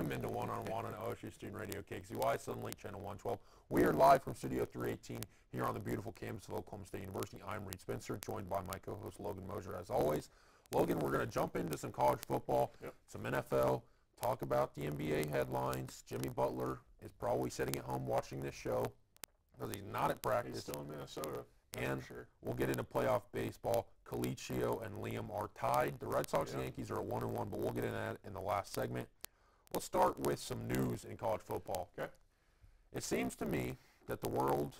Welcome into One-on-One on OSU Student Radio, KXUY, Southern Lake Channel 112. We are live from Studio 318 here on the beautiful campus of Oklahoma State University. I'm Reed Spencer, joined by my co-host Logan Mosier as always. Logan, we're going to jump into some college football, some NFL, talk about the NBA headlines. Jimmy Butler is probably sitting at home watching this show because he's not at practice. He's still in Minnesota. And we'll get into playoff baseball. Colicchio and Liam are tied. The Red Sox and Yankees are at 1-1, but we'll get into that in the last segment. Let's start with some news in college football. Okay. It seems to me that the world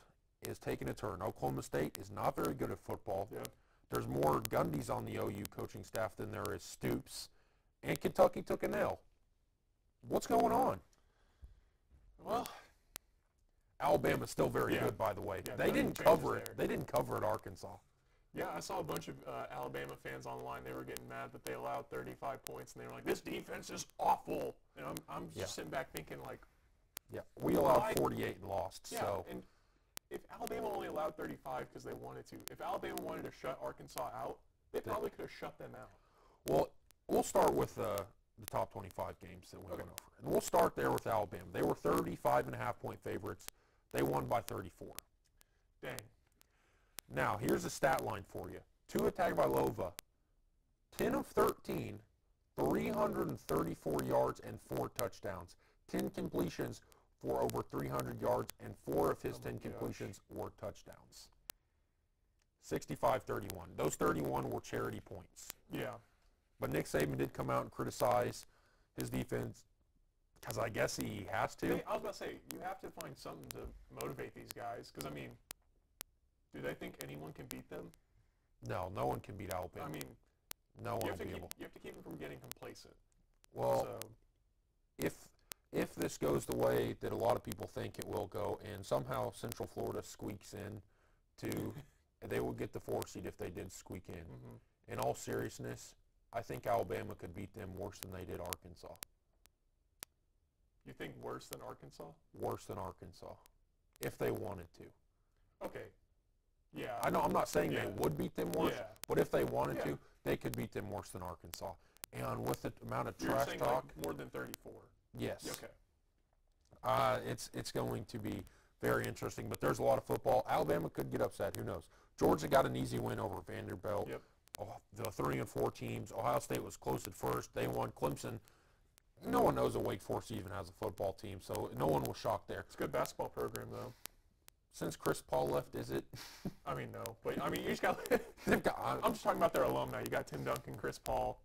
is taking a turn. Oklahoma State is not very good at football. Yeah. There's more Gundys on the OU coaching staff than there is Stoops. And Kentucky took an L. What's going on? Well, Alabama's still very good, by the way. Yeah, they didn't cover it. They didn't cover at Arkansas. Yeah, I saw a bunch of Alabama fans online. They were getting mad that they allowed 35 points, and they were like, "This defense is awful." And I'm just sitting back thinking, like, we allowed 48 and lost. Yeah, so. And if Alabama only allowed 35 because they wanted to, if Alabama wanted to shut Arkansas out, they probably could have shut them out. Well, we'll start with the top 25 games that we went over. And we'll start there with Alabama. They were 35.5-point favorites. They won by 34. Dang. Now, here's a stat line for you. Tua Tagovailoa, 10 of 13, 334 yards and 4 touchdowns. 10 completions for over 300 yards, and 4 of his 10 completions were touchdowns. 65-31. Those 31 were charity points. Yeah. But Nick Saban did come out and criticize his defense because I guess he has to. I was about to say, you have to find something to motivate these guys because, I mean, do they think anyone can beat them? No, no one can beat Alabama. I mean, no one you will be able. You have to keep them from getting complacent. Well, if this goes the way that a lot of people think it will go, and somehow Central Florida squeaks in to, they will get the 4 seed if they did squeak in. Mm-hmm. In all seriousness, I think Alabama could beat them worse than they did Arkansas. You think worse than Arkansas? Worse than Arkansas, if they wanted to. Okay. Yeah. I know. I'm not saying they would beat them worse, but if they wanted to, they could beat them worse than Arkansas. And with the amount of trash saying talk, like more than 34. Yes. Okay. It's going to be very interesting, but there's a lot of football. Alabama could get upset. Who knows? Georgia got an easy win over Vanderbilt. Yep. The 3 and 4 teams. Ohio State was close at first. They won. Clemson. No one knows that Wake Forest even has a football team, so no one was shocked there. It's a good basketball program, though. Since Chris Paul left, is it? I mean, no. But, I mean, you just got I'm just talking about their alumni. You got Tim Duncan, Chris Paul.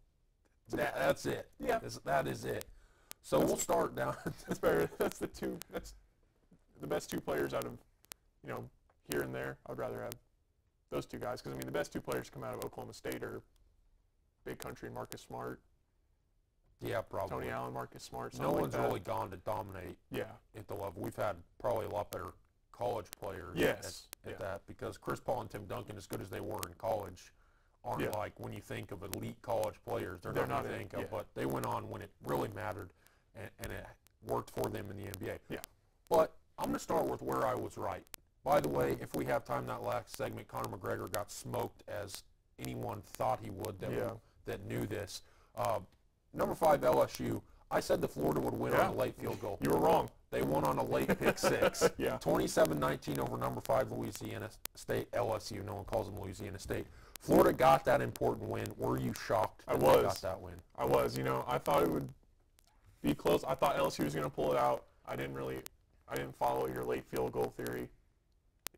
That's it. Yeah. That is it. So we'll start down. That's better. That's the best 2 players out of, here and there. I'd rather have those 2 guys because, I mean, the best 2 players to come out of Oklahoma State are Big Country and Marcus Smart. Yeah, probably. Tony Allen, Marcus Smart. No one's really gone to dominate at the level. We've had probably a lot better college players at that because Chris Paul and Tim Duncan, as good as they were in college, aren't like when you think of elite college players, they're not what you think of, but they went on when it really mattered, and it worked for them in the NBA. Yeah. But I'm going to start with where I was right. By the way, if we have time that last segment, Conor McGregor got smoked as anyone thought he would that knew this. Number 5, LSU. I said that Florida would win on a late field goal. You were wrong. They won on a late pick 6. 27-19 over number 5 Louisiana State, LSU. No one calls them Louisiana State. Florida got that important win. Were you shocked that they got that win? I was. I thought it would be close. I thought LSU was going to pull it out. I didn't follow your late field goal theory.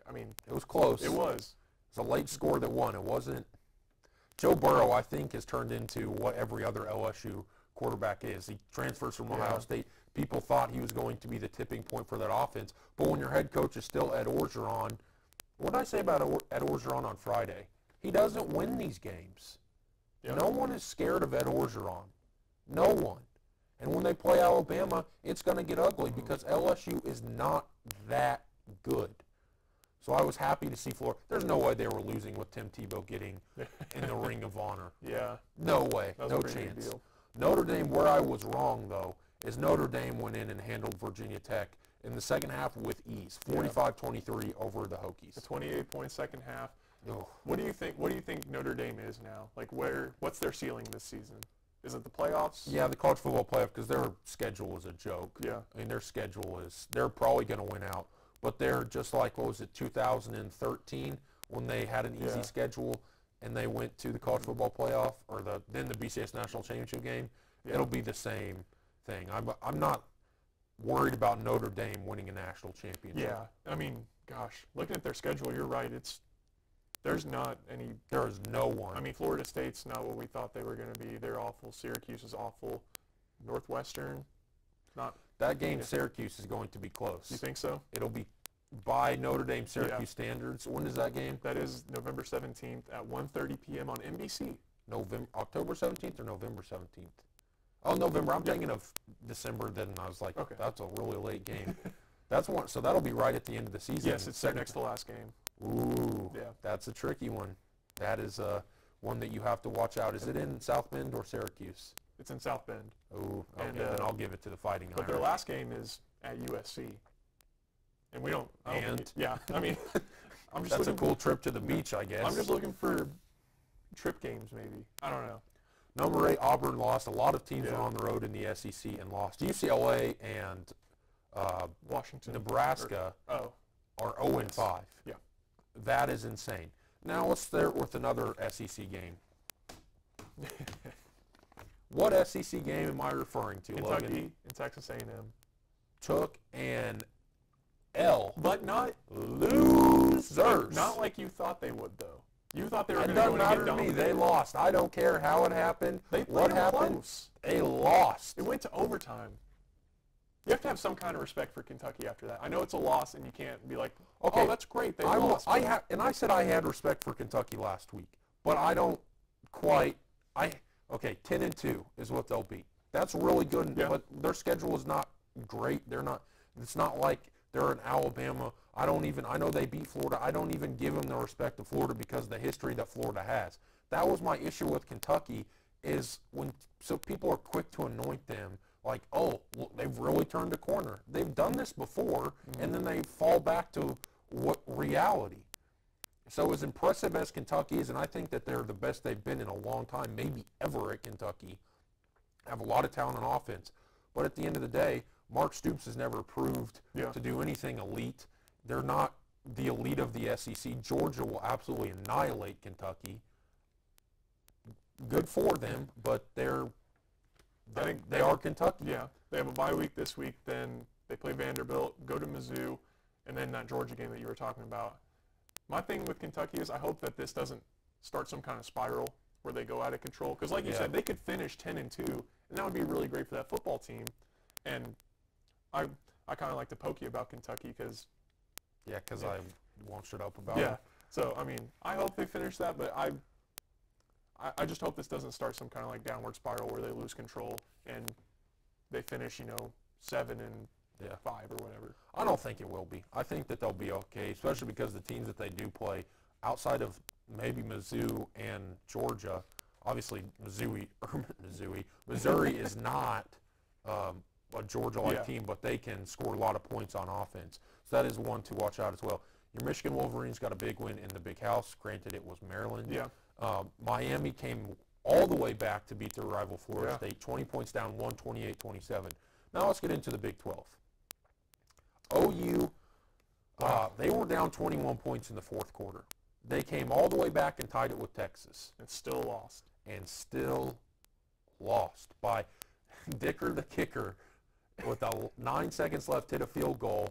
I mean, it was close. It was. It's a late score that won. It wasn't. Joe Burrow, I think, has turned into what every other LSU quarterback is. He transfers from Ohio State. People thought he was going to be the tipping point for that offense. But when your head coach is still Ed Orgeron, what did I say about Ed Orgeron on Friday? He doesn't win these games. Yep. No one is scared of Ed Orgeron. No one. And when they play Alabama, it's going to get ugly because LSU is not that good. So I was happy to see Florida. There's no way they were losing with Tim Tebow getting in the Ring of Honor. Yeah. No way. No chance. Notre Dame, where I was wrong, though, is Notre Dame went in and handled Virginia Tech in the second half with ease, 45-23 over the Hokies. A 28-point second half. Ugh. What do you think Notre Dame is now? Like what's their ceiling this season? is it the playoffs? Yeah, the college football playoff, because their schedule is a joke. Yeah. I mean, their schedule is, they're probably going to win out. But they're just like, what was it, 2013, when they had an easy Yeah. schedule and they went to the college football playoff, or then the BCS National Championship game. Yeah. It'll be the same thing. I'm not worried about Notre Dame winning a national championship. Yeah. I mean, gosh, looking at their schedule, you're right. There's not any. There is no one. I mean, Florida State's not what we thought they were going to be. They're awful. Syracuse is awful. Northwestern, not. That game, Syracuse, is going to be close. You think so? It'll be by Notre Dame Syracuse standards. When is that game? That is November 17th at 1:30 p.m. on NBC. October 17th or November 17th? Oh, November. I'm thinking of December. Then I was like, Okay. That's a really late game. That's one. So that'll be right at the end of the season. Yes, it's their next to last game. Ooh, Yeah. That's a tricky one. That is one that you have to watch out. Is it in South Bend or Syracuse? It's in South Bend. Oh, okay. And, Then I'll give it to the Fighting But their Irish. last game is at USC. And we don't. I don't think And? yeah, I mean, I'm just That's a looking cool trip to the beach, I guess. I'm just looking for trip games, maybe. I don't know. Number 8, Auburn lost. A lot of teams Yeah. were on the road in the SEC and lost. UCLA and Washington. Nebraska Oh, are 0-5. yeah. That is insane. Now let's start with another SEC game. What SEC game am I referring to, Kentucky Logan? and Texas A&M. Took an L. But not Losers. not like you thought they would, though. You thought they were It going to doesn't go matter and to get me. They dominated. lost. I don't care how it happened. They played What them happened? close. They lost. It went to overtime. You have to have some kind of respect for Kentucky after that. I know it's a loss, and you can't be like, Okay, oh, that's great, they lost. And I said I had respect for Kentucky last week, but I don't quite. 10-2 is what they'll be. That's really good, Yeah. but their schedule is not great. They're not. It's not like they're in Alabama. I know they beat Florida. I don't even give them the respect of Florida because of the history that Florida has. That was my issue with Kentucky. So people are quick to anoint them. Like, oh, well, they've really turned a corner. They've done this before, and then they fall back to what reality. So as impressive as Kentucky is, and I think that they're the best they've been in a long time, maybe ever at Kentucky, have a lot of talent on offense. But at the end of the day, Mark Stoops has never proved Yeah. to do anything elite. They're not the elite of the SEC. Georgia will absolutely annihilate Kentucky. Good for them, but they are Kentucky. Yeah, they have a bye week this week. Then they play Vanderbilt, go to Mizzou, and then that Georgia game that you were talking about. My thing with Kentucky is I hope that this doesn't start some kind of spiral where they go out of control. Because like you Yeah. said, they could finish 10-2, and that would be really great for that football team. And I kind of like to poke you about Kentucky because Yeah, because I won't shut up about yeah. it. So I mean, I hope they finish that, but I just hope this doesn't start some kind of like downward spiral where they lose control and they finish 7-5 or whatever. I don't think it will be. I think that they'll be okay, especially because the teams that they do play, outside of maybe Mizzou and Georgia, obviously Missouri is not a Georgia-like Yeah. team, but they can score a lot of points on offense. So that is one to watch out as well. Your Michigan Wolverines got a big win in the Big House. Granted, it was Maryland. Yeah. Miami came all the way back to beat their rival Florida Yeah. State, 20 points down, 128-27. Now let's get into the Big 12. OU, they were down 21 points in the fourth quarter. They came all the way back and tied it with Texas. And still lost. And still lost by Dicker the kicker with 9 seconds left, hit a field goal.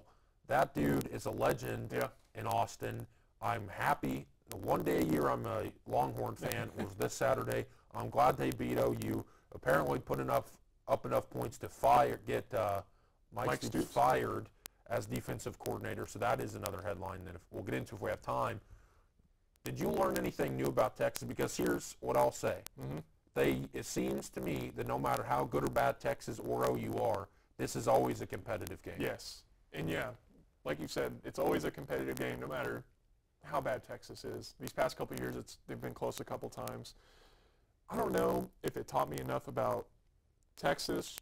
That dude is a legend Yeah. in Austin. I'm happy. The one day a year I'm a Longhorn fan was this Saturday. I'm glad they beat OU. Apparently put up enough points to get Mike Stoops fired as defensive coordinator. So that is another headline that we'll get into if we have time. Did you learn anything new about Texas? Because here's what I'll say. It seems to me that no matter how good or bad Texas or OU are, this is always a competitive game. Yes. And yeah, like you said, it's always a competitive game no matter how bad Texas is. These past couple of years, they've been close a couple times. I don't know if it taught me enough about Texas,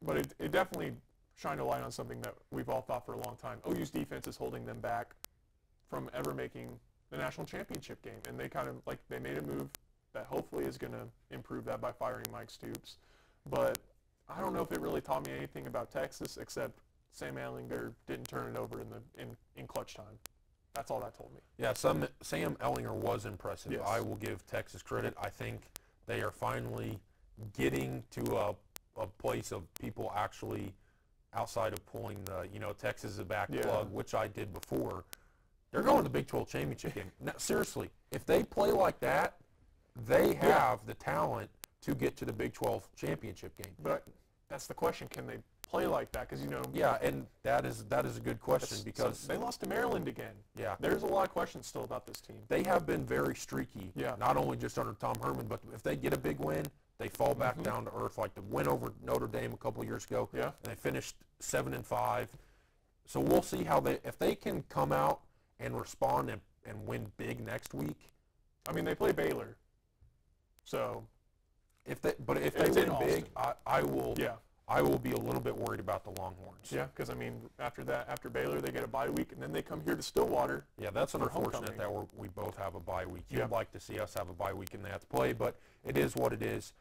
but it definitely shined a light on something that we've all thought for a long time. OU's defense is holding them back from ever making the national championship game. And they kind of, they made a move that hopefully is going to improve that by firing Mike Stoops. But I don't know if it really taught me anything about Texas, except Sam Ehlinger didn't turn it over in clutch time. That's all that told me. Yeah, Sam Ehlinger was impressive. Yes. I will give Texas credit. I think they are finally getting to a place of people actually, outside of pulling the, Texas is a back plug, which I did before. They're going to the Big 12 championship game. Now, seriously, if they play like that, they have the talent to get to the Big 12 championship game. But that's the question: can they play like that? Because yeah, and that is a good question because they lost to Maryland again. Yeah, there's a lot of questions still about this team. They have been very streaky. Yeah. Not only just under Tom Herman, but if they get a big win, they fall back down to earth. Like the win over Notre Dame a couple of years ago. Yeah. And they finished 7-5. So we'll see how if they can come out and respond and win big next week. I mean, they play Baylor, so if they win big, I will. Yeah. I will be a little bit worried about the Longhorns. Yeah, because, I mean, after Baylor, they get a bye week, and then they come here to Stillwater. Yeah, that's unfortunate that we both have a bye week. You'd like to see us have a bye week and they have to play, but it is what it is.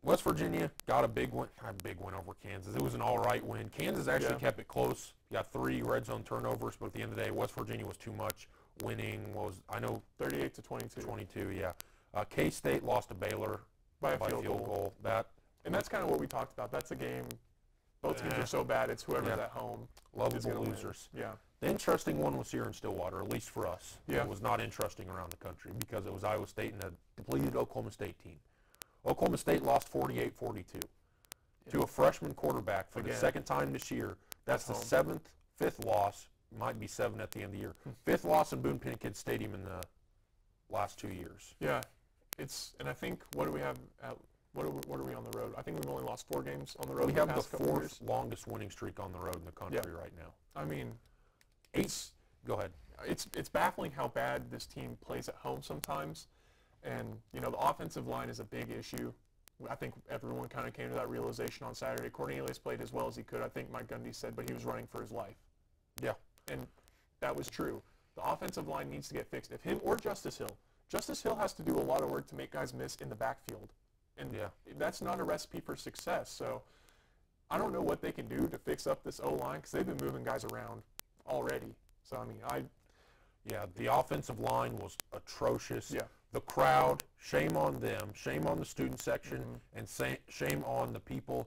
West Virginia got a big win over Kansas. It was an all right win. Kansas actually kept it close. You got 3 red zone turnovers, but at the end of the day, West Virginia was too much. Winning was, 38-22. 22, yeah. K-State lost to Baylor by a field goal. And that's kind of what we talked about. That's a game. Both teams are so bad. It's whoever's at home. Lovable losers. Yeah. The interesting one was here in Stillwater, at least for us. Yeah. It was not interesting around the country because it was Iowa State and a depleted Oklahoma State team. Oklahoma State lost 48-42 to a freshman quarterback for the second time this year. That's the fifth loss. Might be 7 at the end of the year. 5th loss in Boone Pickens Stadium in the last 2 years. Yeah. And I think, what do we have what are we on the road? I think we've only lost 4 games on the road. We have the 4th longest winning streak on the road in the country right now. I mean, go ahead. It's baffling how bad this team plays at home sometimes. And, the offensive line is a big issue. I think everyone kind of came to that realization on Saturday. Cornelius played as well as he could, I think Mike Gundy said, but he was running for his life. Yeah. And that was true. The offensive line needs to get fixed. If him or Justice Hill. Justice Hill has to do a lot of work to make guys miss in the backfield. And that's not a recipe for success. So I don't know what they can do to fix up this O-line because they've been moving guys around already. So, I mean, the offensive line was atrocious. Yeah. The crowd, shame on them, shame on the student section, and shame on the people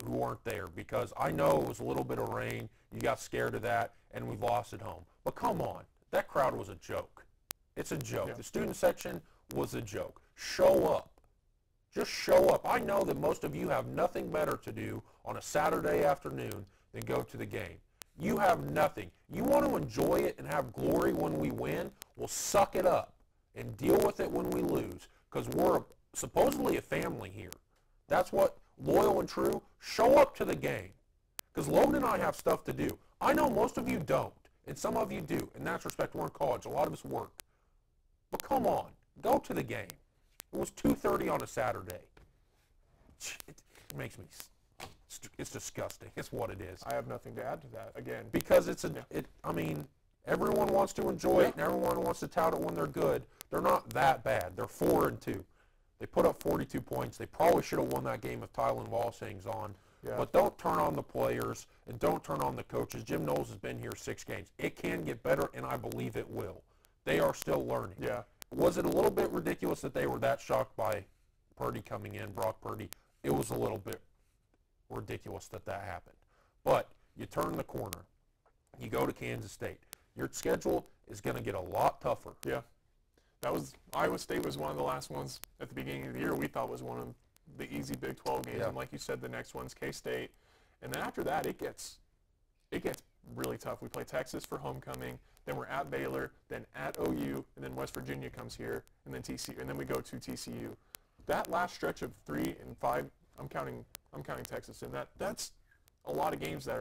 who weren't there because I know it was a little bit of rain. You got scared of that, and we've lost at home. But come on, that crowd was a joke. It's a joke. Yeah. The student section was a joke. Show up. Just show up. I know that most of you have nothing better to do on a Saturday afternoon than go to the game. You have nothing. You want to enjoy it and have glory when we win? Well, suck it up and deal with it when we lose because we're supposedly a family here. That's what loyal and true. Show up to the game because Logan and I have stuff to do. I know most of you don't, and some of you do. In that respect, we're in college. A lot of us work. But come on, go to the game. It was 2:30 on a Saturday. It makes me, it's disgusting. It's what it is. I have nothing to add to that, again. Because I mean, everyone wants to enjoy it and everyone wants to tout it when they're good. They're not that bad. They're 4-2. They put up 42 points. They probably should have won that game if Tylen Walsing's on. Yeah. But don't turn on the players and don't turn on the coaches. Jim Knowles has been here 6 games. It can get better, and I believe it will. They are still learning. Yeah. Was it a little bit ridiculous that they were that shocked by Purdy coming in, Brock Purdy? It was a little bit ridiculous that happened. But you turn the corner. You go to Kansas State. Your schedule is going to get a lot tougher. Yeah. Iowa State was one of the last ones at the beginning of the year we thought was one of the easy Big 12 games. Yeah. And like you said, the next one's K-State. And then after that, it gets really tough. We play Texas for homecoming. Then we're at Baylor, then at OU, and then West Virginia comes here, and then TCU, and then we go to TCU. That last stretch of 3 and 5, I'm counting Texas in. That's a lot of games that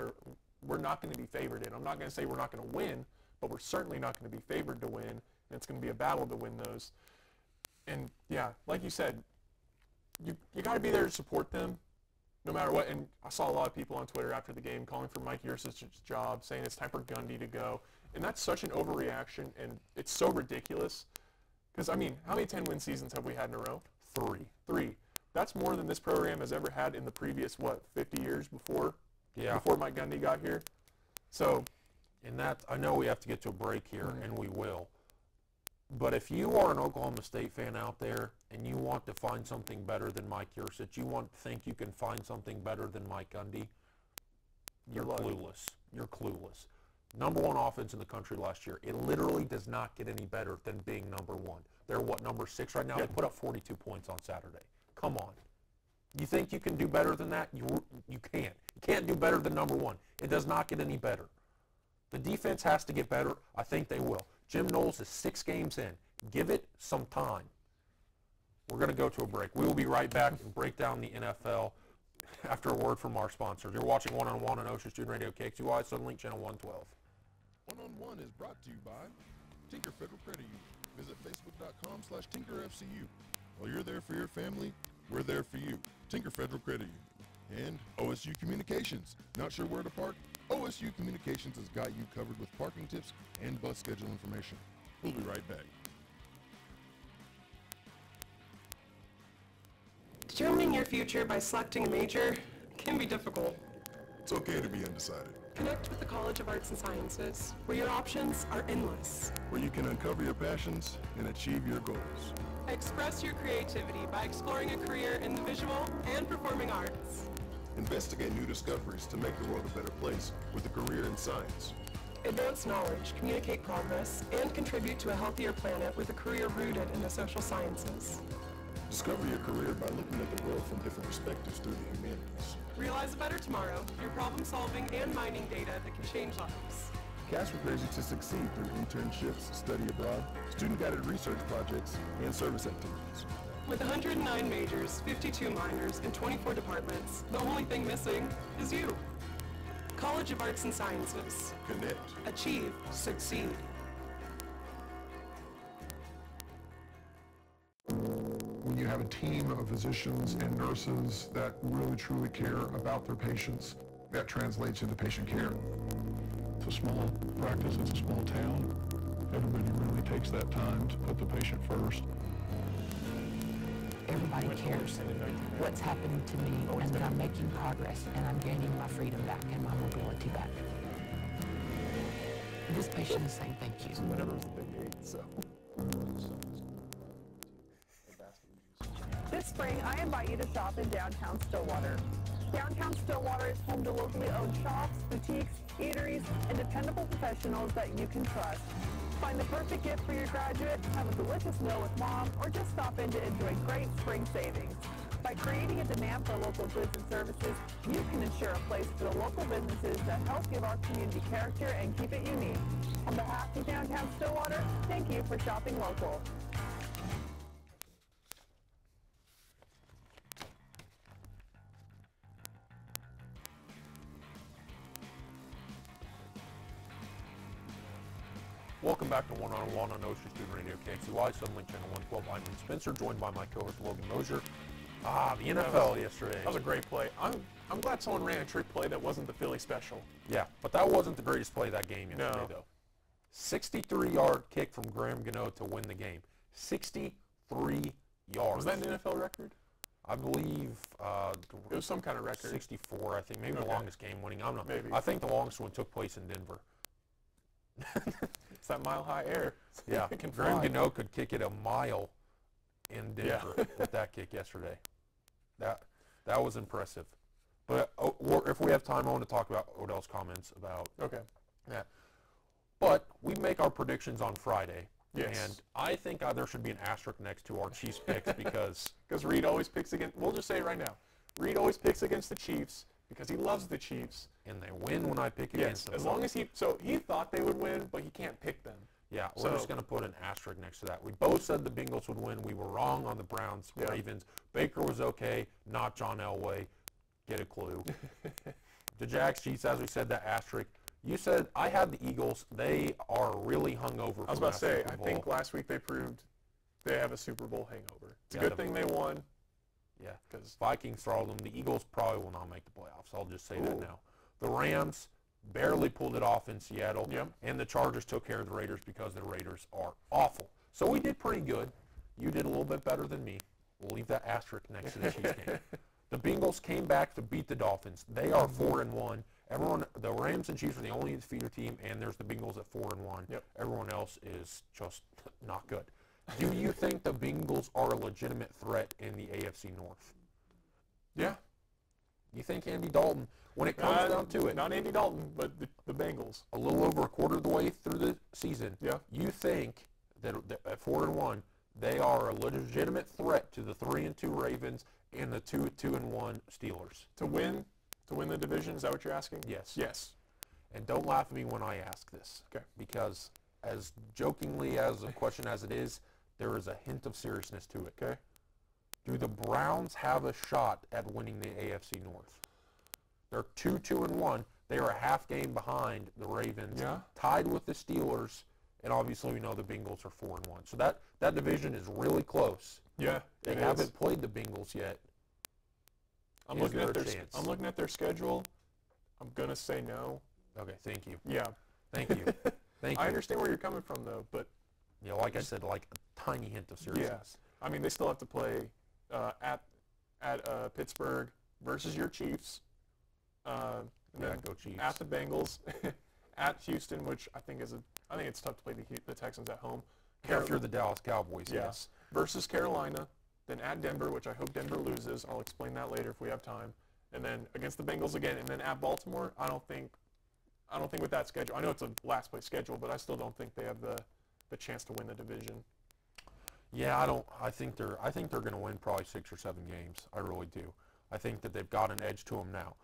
we're not going to be favored in. I'm not going to say we're not going to win, but we're certainly not going to be favored to win, and it's going to be a battle to win those. And yeah, like you said, you got to be there to support them, no matter what. And I saw a lot of people on Twitter after the game calling for Mike Yurcich's job, saying it's time for Gundy to go. And that's such an overreaction, and it's so ridiculous Because, I mean, how many 10-win seasons have we had in a row? 3. 3. That's more than this program has ever had in the previous, 50 years before? Yeah. Before Mike Gundy got here. So, and that, I know we have to get to a break here, and we will. But if you are an Oklahoma State fan out there and you want to find something better than Mike Yurcich, you want to think you can find something better than Mike Gundy, you're clueless. You're clueless. Number 1 offense in the country last year. It literally does not get any better than being number 1. They're number 6 right now? Yep. They put up 42 points on Saturday. Come on. You think you can do better than that? You can't. You can't do better than number 1. It does not get any better. The defense has to get better. I think they will. Jim Knowles is 6 games in. Give it some time. We're going to go to a break. We will be right back and break down the NFL after a word from our sponsors. You're watching One-on-One on Ocean Student Radio, KXUI, Sunlink Channel 112. One-on-One is brought to you by Tinker Federal Credit Union. Visit Facebook.com/TinkerFCU. While you're there for your family, we're there for you. Tinker Federal Credit Union. And OSU Communications. Not sure where to park? OSU Communications has got you covered with parking tips and bus schedule information. We'll be right back. Determining your future by selecting a major can be difficult. It's okay to be undecided. Connect with the College of Arts and Sciences, where your options are endless. Where you can uncover your passions and achieve your goals. Express your creativity by exploring a career in the visual and performing arts. Investigate new discoveries to make the world a better place with a career in science. Advance knowledge, communicate progress, and contribute to a healthier planet with a career rooted in the social sciences. Discover your career by looking at the world from different perspectives through the humanities. Realize a better tomorrow through problem solving and mining data that can change lives. CAS prepares you to succeed through internships, study abroad, student-guided research projects, and service activities. With 109 majors, 52 minors, and 24 departments, the only thing missing is you. College of Arts and Sciences. Connect. Achieve. Succeed. When you have a team of physicians and nurses that really truly care about their patients, that translates into patient care. It's a small practice, it's a small town. Everybody really takes that time to put the patient first. Everybody cares what's happening to me and that I'm making progress and I'm gaining my freedom back and my mobility back. This patient is saying thank you. Whatever was the big 8, so. This spring, I invite you to shop in downtown Stillwater. Downtown Stillwater is home to locally owned shops, boutiques, eateries, and dependable professionals that you can trust. Find the perfect gift for your graduate, have a delicious meal with mom, or just stop in to enjoy great spring savings. By creating a demand for local goods and services, you can ensure a place for the local businesses that help give our community character and keep it unique. On behalf of Downtown Stillwater, thank you for shopping local. Welcome back to One-on-One on Ocean Student Radio, KXUI, Sunlink Channel 112. I'm Ian Spencer, joined by my co-host Logan Mosier. The NFL yesterday. That was a great play. I'm glad someone ran a trick play that wasn't the Philly special. Yeah, but that wasn't the greatest play of that game yesterday, No. though. 63-yard kick from Graham Gano to win the game. 63 yards. Was that an NFL record? I believe It was some kind of record. 64, I think. Maybe the Okay. longest game winning. I'm not. Maybe. I think the longest one took place in Denver. It's that mile-high air. Yeah, It can Graham fly. Gano could kick it a mile in Denver with that kick yesterday. That was impressive. But if we have time, I want to talk about Odell's comments about Okay. that. But we make our predictions on Friday. Yes. And I think there should be an asterisk next to our Chiefs picks because Reed always picks against, we'll just say it right now, Reed always picks against the Chiefs because he loves the Chiefs. and they win when I pick Yes, against them. as long as he thought they would win, but he can't pick them. Yeah, we're So- just going to put an asterisk next to that. We both said the Bengals would win. We were wrong on the Browns, Yeah. Ravens. Baker was okay, not John Elway. Get a clue. The Jags, Chiefs, as we said, that asterisk. You said I had the Eagles. They are really hungover. I was about to say, I think last week they proved they have a Super Bowl hangover. It's a Yeah, good the- thing they won. Yeah, Because Vikings throttled them. The Eagles probably will not make the playoffs. I'll just say that Ooh. now. The Rams barely pulled it off in Seattle. Yep. And the Chargers took care of the Raiders because the Raiders are awful. So we did pretty good. You did a little bit better than me. We'll leave that asterisk next to the Chiefs game. The Bengals came back to beat the Dolphins. They are 4-1. The Rams and Chiefs are the only defeated team, and there's the Bengals at 4-1. Yep. Everyone else is just not good. Do you think the Bengals are a legitimate threat in the AFC North? Yeah. You think Andy Dalton, when it comes down to it, Not Andy Dalton, but the Bengals. a little over a quarter of the way through the season, Yeah. you think that at 4-1, they are a legitimate threat to the 3-2 Ravens and the 2-1 Steelers? To win the division, is that what you're asking? Yes. Yes. And don't laugh at me when I ask this. Okay. Because as jokingly as a question as it is, there is a hint of seriousness to it. Okay. Do the Browns have a shot at winning the AFC North? They're 2-1. They are a half game behind the Ravens, Yeah. tied with the Steelers, and obviously we know the Bengals are 4-1. So that division is really close. Yeah. They it haven't is. played the Bengals yet. I'm Is looking there at a their. chance? I'm looking at their schedule. I'm gonna say no. Okay, thank you. Yeah. Thank you. Thank you. I understand where you're coming from though, but You know, like I said, like a tiny hint of seriousness. I mean they still have to play at Pittsburgh versus your Chiefs. And Yeah, then go Chiefs. at the Bengals, at Houston, which I think it's tough to play the Texans at home. If you're the Dallas Cowboys, Yeah. yes. Versus Carolina, then at Denver, which I hope Denver loses. I'll explain that later if we have time. And then against the Bengals again, and then at Baltimore. I don't think with that schedule. I know it's a last place schedule, but I still don't think they have the chance to win the division. Yeah, I think they're going to win probably 6 or 7 games. I really do. I think that they've got an edge to them now.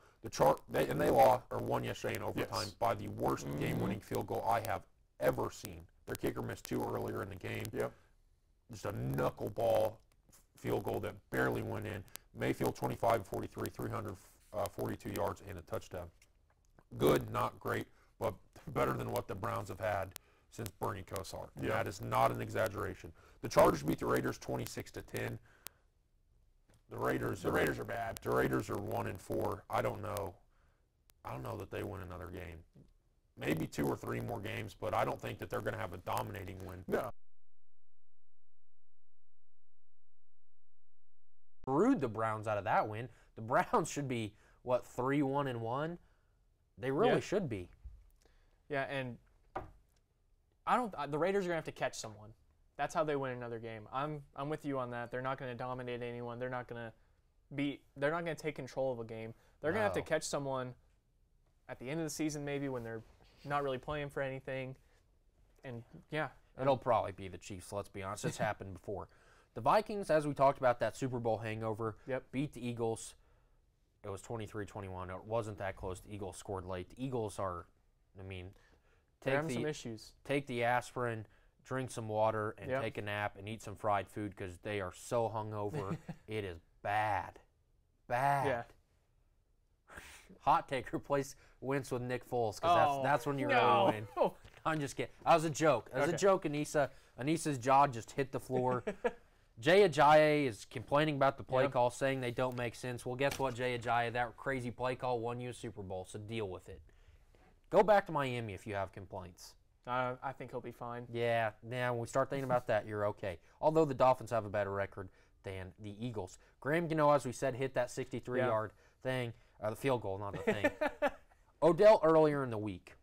They lost or won yesterday in overtime Yes. by the worst game-winning field goal I have ever seen. Their kicker missed 2 earlier in the game. Yep. Just a knuckleball field goal that barely went in. Mayfield 25-43, 342 yards and a touchdown. Good, not great, but better than what the Browns have had since Bernie Kosar. And Yeah. that is not an exaggeration. The Chargers beat the Raiders 26-10. The Raiders are bad. The Raiders are 1-4. I don't know that they win another game. Maybe 2 or 3 more games, but I don't think that they're going to have a dominating win. No. Screwed the Browns out of that win. The Browns should be, 3-1-1? They really Yeah. should be. Yeah, and the Raiders are gonna have to catch someone. That's how they win another game. I'm with you on that. They're not gonna dominate anyone. They're not gonna take control of a game. They're gonna have to No. catch someone at the end of the season, maybe when they're not really playing for anything. And yeah, It'll probably be the Chiefs, let's be honest. It's happened before. The Vikings, as we talked about, that Super Bowl hangover, Yep. beat the Eagles. It was 23-21. It wasn't that close. The Eagles scored late. The Eagles are, they're take having some the, issues. take the aspirin, drink some water, and Yep. take a nap and eat some fried food because they are so hungover. It is bad. Bad. Yeah. Hot take, replace Wentz with Nick Foles because that's when you no. really win. I'm just kidding. That was a joke. That was a Okay. joke, Anissa. Anissa's jaw just hit the floor. Jay Ajayi is complaining about the play Yep. call, saying they don't make sense. Well, guess what, Jay Ajayi? That crazy play call won you a Super Bowl, so deal with it. Go back to Miami if you have complaints. I think he'll be fine. Yeah, when we start thinking about that, you're okay. Although the Dolphins have a better record than the Eagles. Graham Gano, as we said, hit that 63-yard thing, the field goal, not the thing. Odell earlier in the week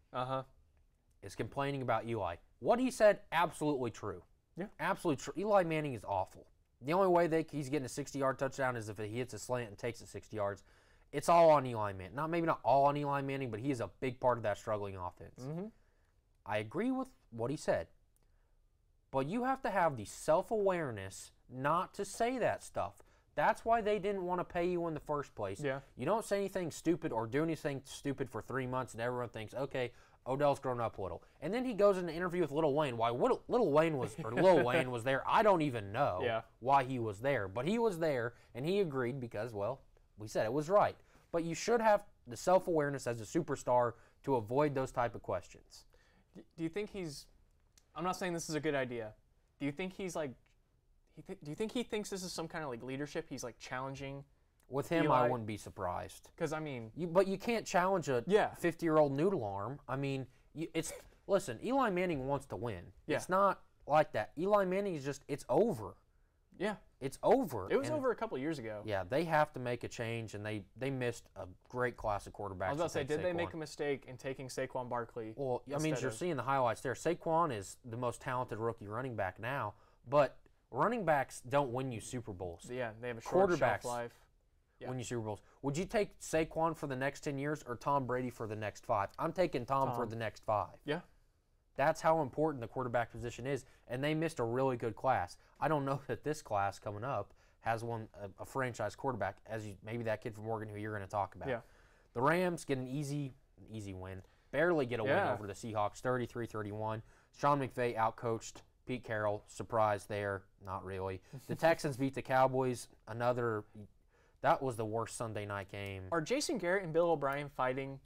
is complaining about Eli. What he said, absolutely true. Yeah. Absolutely true. Eli Manning is awful. The only way he's getting a 60-yard touchdown is if he hits a slant and takes it 60 yards. It's all on Eli Manning. Maybe not all on Eli Manning, but he is a big part of that struggling offense. I agree with what he said. But you have to have the self-awareness not to say that stuff. That's why they didn't want to pay you in the first place. Yeah. You don't say anything stupid or do anything stupid for 3 months and everyone thinks, okay, Odell's grown up a little. And then he goes in an interview with Lil Wayne. Why Lil Wayne was there, I don't even know why he was there. But he was there, and he agreed because, well, we said it was right. But you should have the self-awareness as a superstar to avoid those type of questions. Do you think I'm not saying this is a good idea. Do you think he's like, do you think he thinks this is some kind of like leadership? He's like challenging. With him, Eli? I wouldn't be surprised. Because I mean, But you can't challenge a 50-year-old noodle arm. I mean, listen, Eli Manning wants to win. Yeah. It's not like that. Eli Manning is just, it's over. Yeah. It's over. It was And, over a couple years ago. Yeah, they have to make a change, and they missed a great class of quarterbacks. I was about to say, did they Saquon. make a mistake in taking Saquon Barkley? Well, I mean, instead you're of- seeing the highlights there. Saquon is the most talented rookie running back now, but running backs don't win you Super Bowls. Yeah, they have a short shelf Quarterbacks life. Yeah. win you Super Bowls. Would you take Saquon for the next 10 years or Tom Brady for the next 5? I'm taking Tom for the next 5. Yeah. That's how important the quarterback position is, and they missed a really good class. I don't know that this class coming up has a franchise quarterback, maybe that kid from Oregon who you're going to talk about. Yeah. The Rams get an easy win, barely get a win Yeah. over the Seahawks, 33-31. Sean McVay outcoached Pete Carroll. Surprise there, not really. The Texans beat the Cowboys. That was the worst Sunday night game. Are Jason Garrett and Bill O'Brien fighting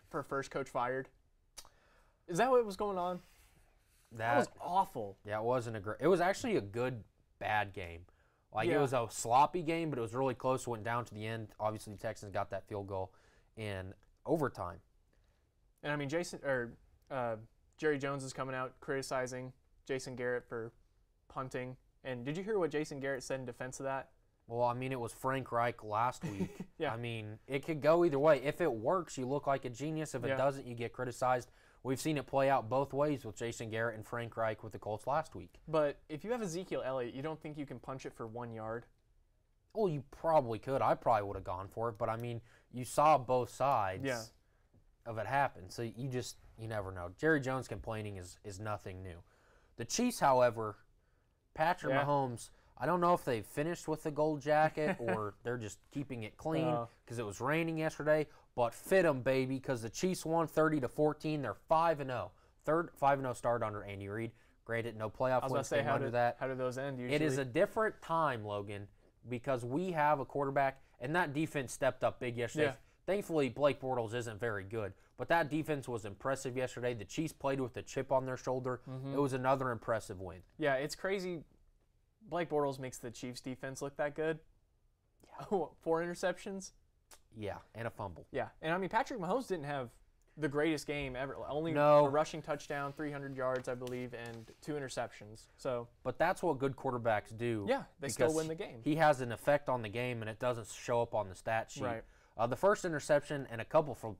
for first coach fired? Is that what was going on? That was awful. Yeah, it wasn't it was actually a good, bad game. Like, Yeah. it was a sloppy game, but it was really close. It went down to the end. Obviously, the Texans got that field goal in overtime. And I mean, Jerry Jones is coming out criticizing Jason Garrett for punting. And did you hear what Jason Garrett said in defense of that? Well, I mean, it was Frank Reich last week. Yeah. I mean, it could go either way. If it works, you look like a genius. If it Yeah. doesn't, you get criticized. We've seen it play out both ways with Jason Garrett and Frank Reich with the Colts last week. But if you have Ezekiel Elliott, you don't think you can punch it for 1 yard? Well, you probably could. I probably would have gone for it. But, I mean, you saw both sides Yeah. of it happen. So you never know. Jerry Jones complaining is nothing new. The Chiefs, however, Patrick Yeah. Mahomes, I don't know if they finished with the gold jacket or they're just keeping it clean because it was raining yesterday. But fit them, baby, because the Chiefs won 30-14. They're 5-0. Third 5-0 start under Andy Reid. Granted, no playoff I was about wins to say, came under that. how do those end usually? It is a different time, Logan, because we have a quarterback, and that defense stepped up big yesterday. Yeah. Thankfully, Blake Bortles isn't very good, but that defense was impressive yesterday. The Chiefs played with a chip on their shoulder. It was another impressive win. Yeah, it's crazy. Blake Bortles makes the Chiefs defense look that good. Yeah. 4 interceptions. Yeah, and a fumble. Yeah, and I mean, Patrick Mahomes didn't have the greatest game ever. Only No. a rushing touchdown, 300 yards, I believe, and 2 interceptions. So But that's what good quarterbacks do. Yeah, they still because win the game. He has an effect on the game, and it doesn't show up on the stat sheet. Right. The first interception and a couple for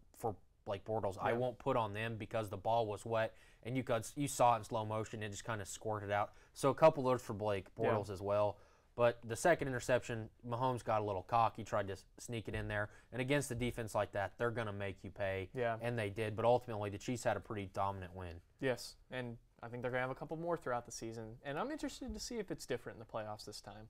Blake Bortles, I won't put on them because the ball was wet, and you saw it in slow motion. It just kind of squirted out. So a couple of those for Blake Bortles as well. But the second interception, Mahomes got a little cocky, tried to sneak it in there. And against a defense like that, they're going to make you pay. Yeah. And they did. But ultimately, the Chiefs had a pretty dominant win. yes, and I think they're going to have a couple more throughout the season. And I'm interested to see if it's different in the playoffs this time.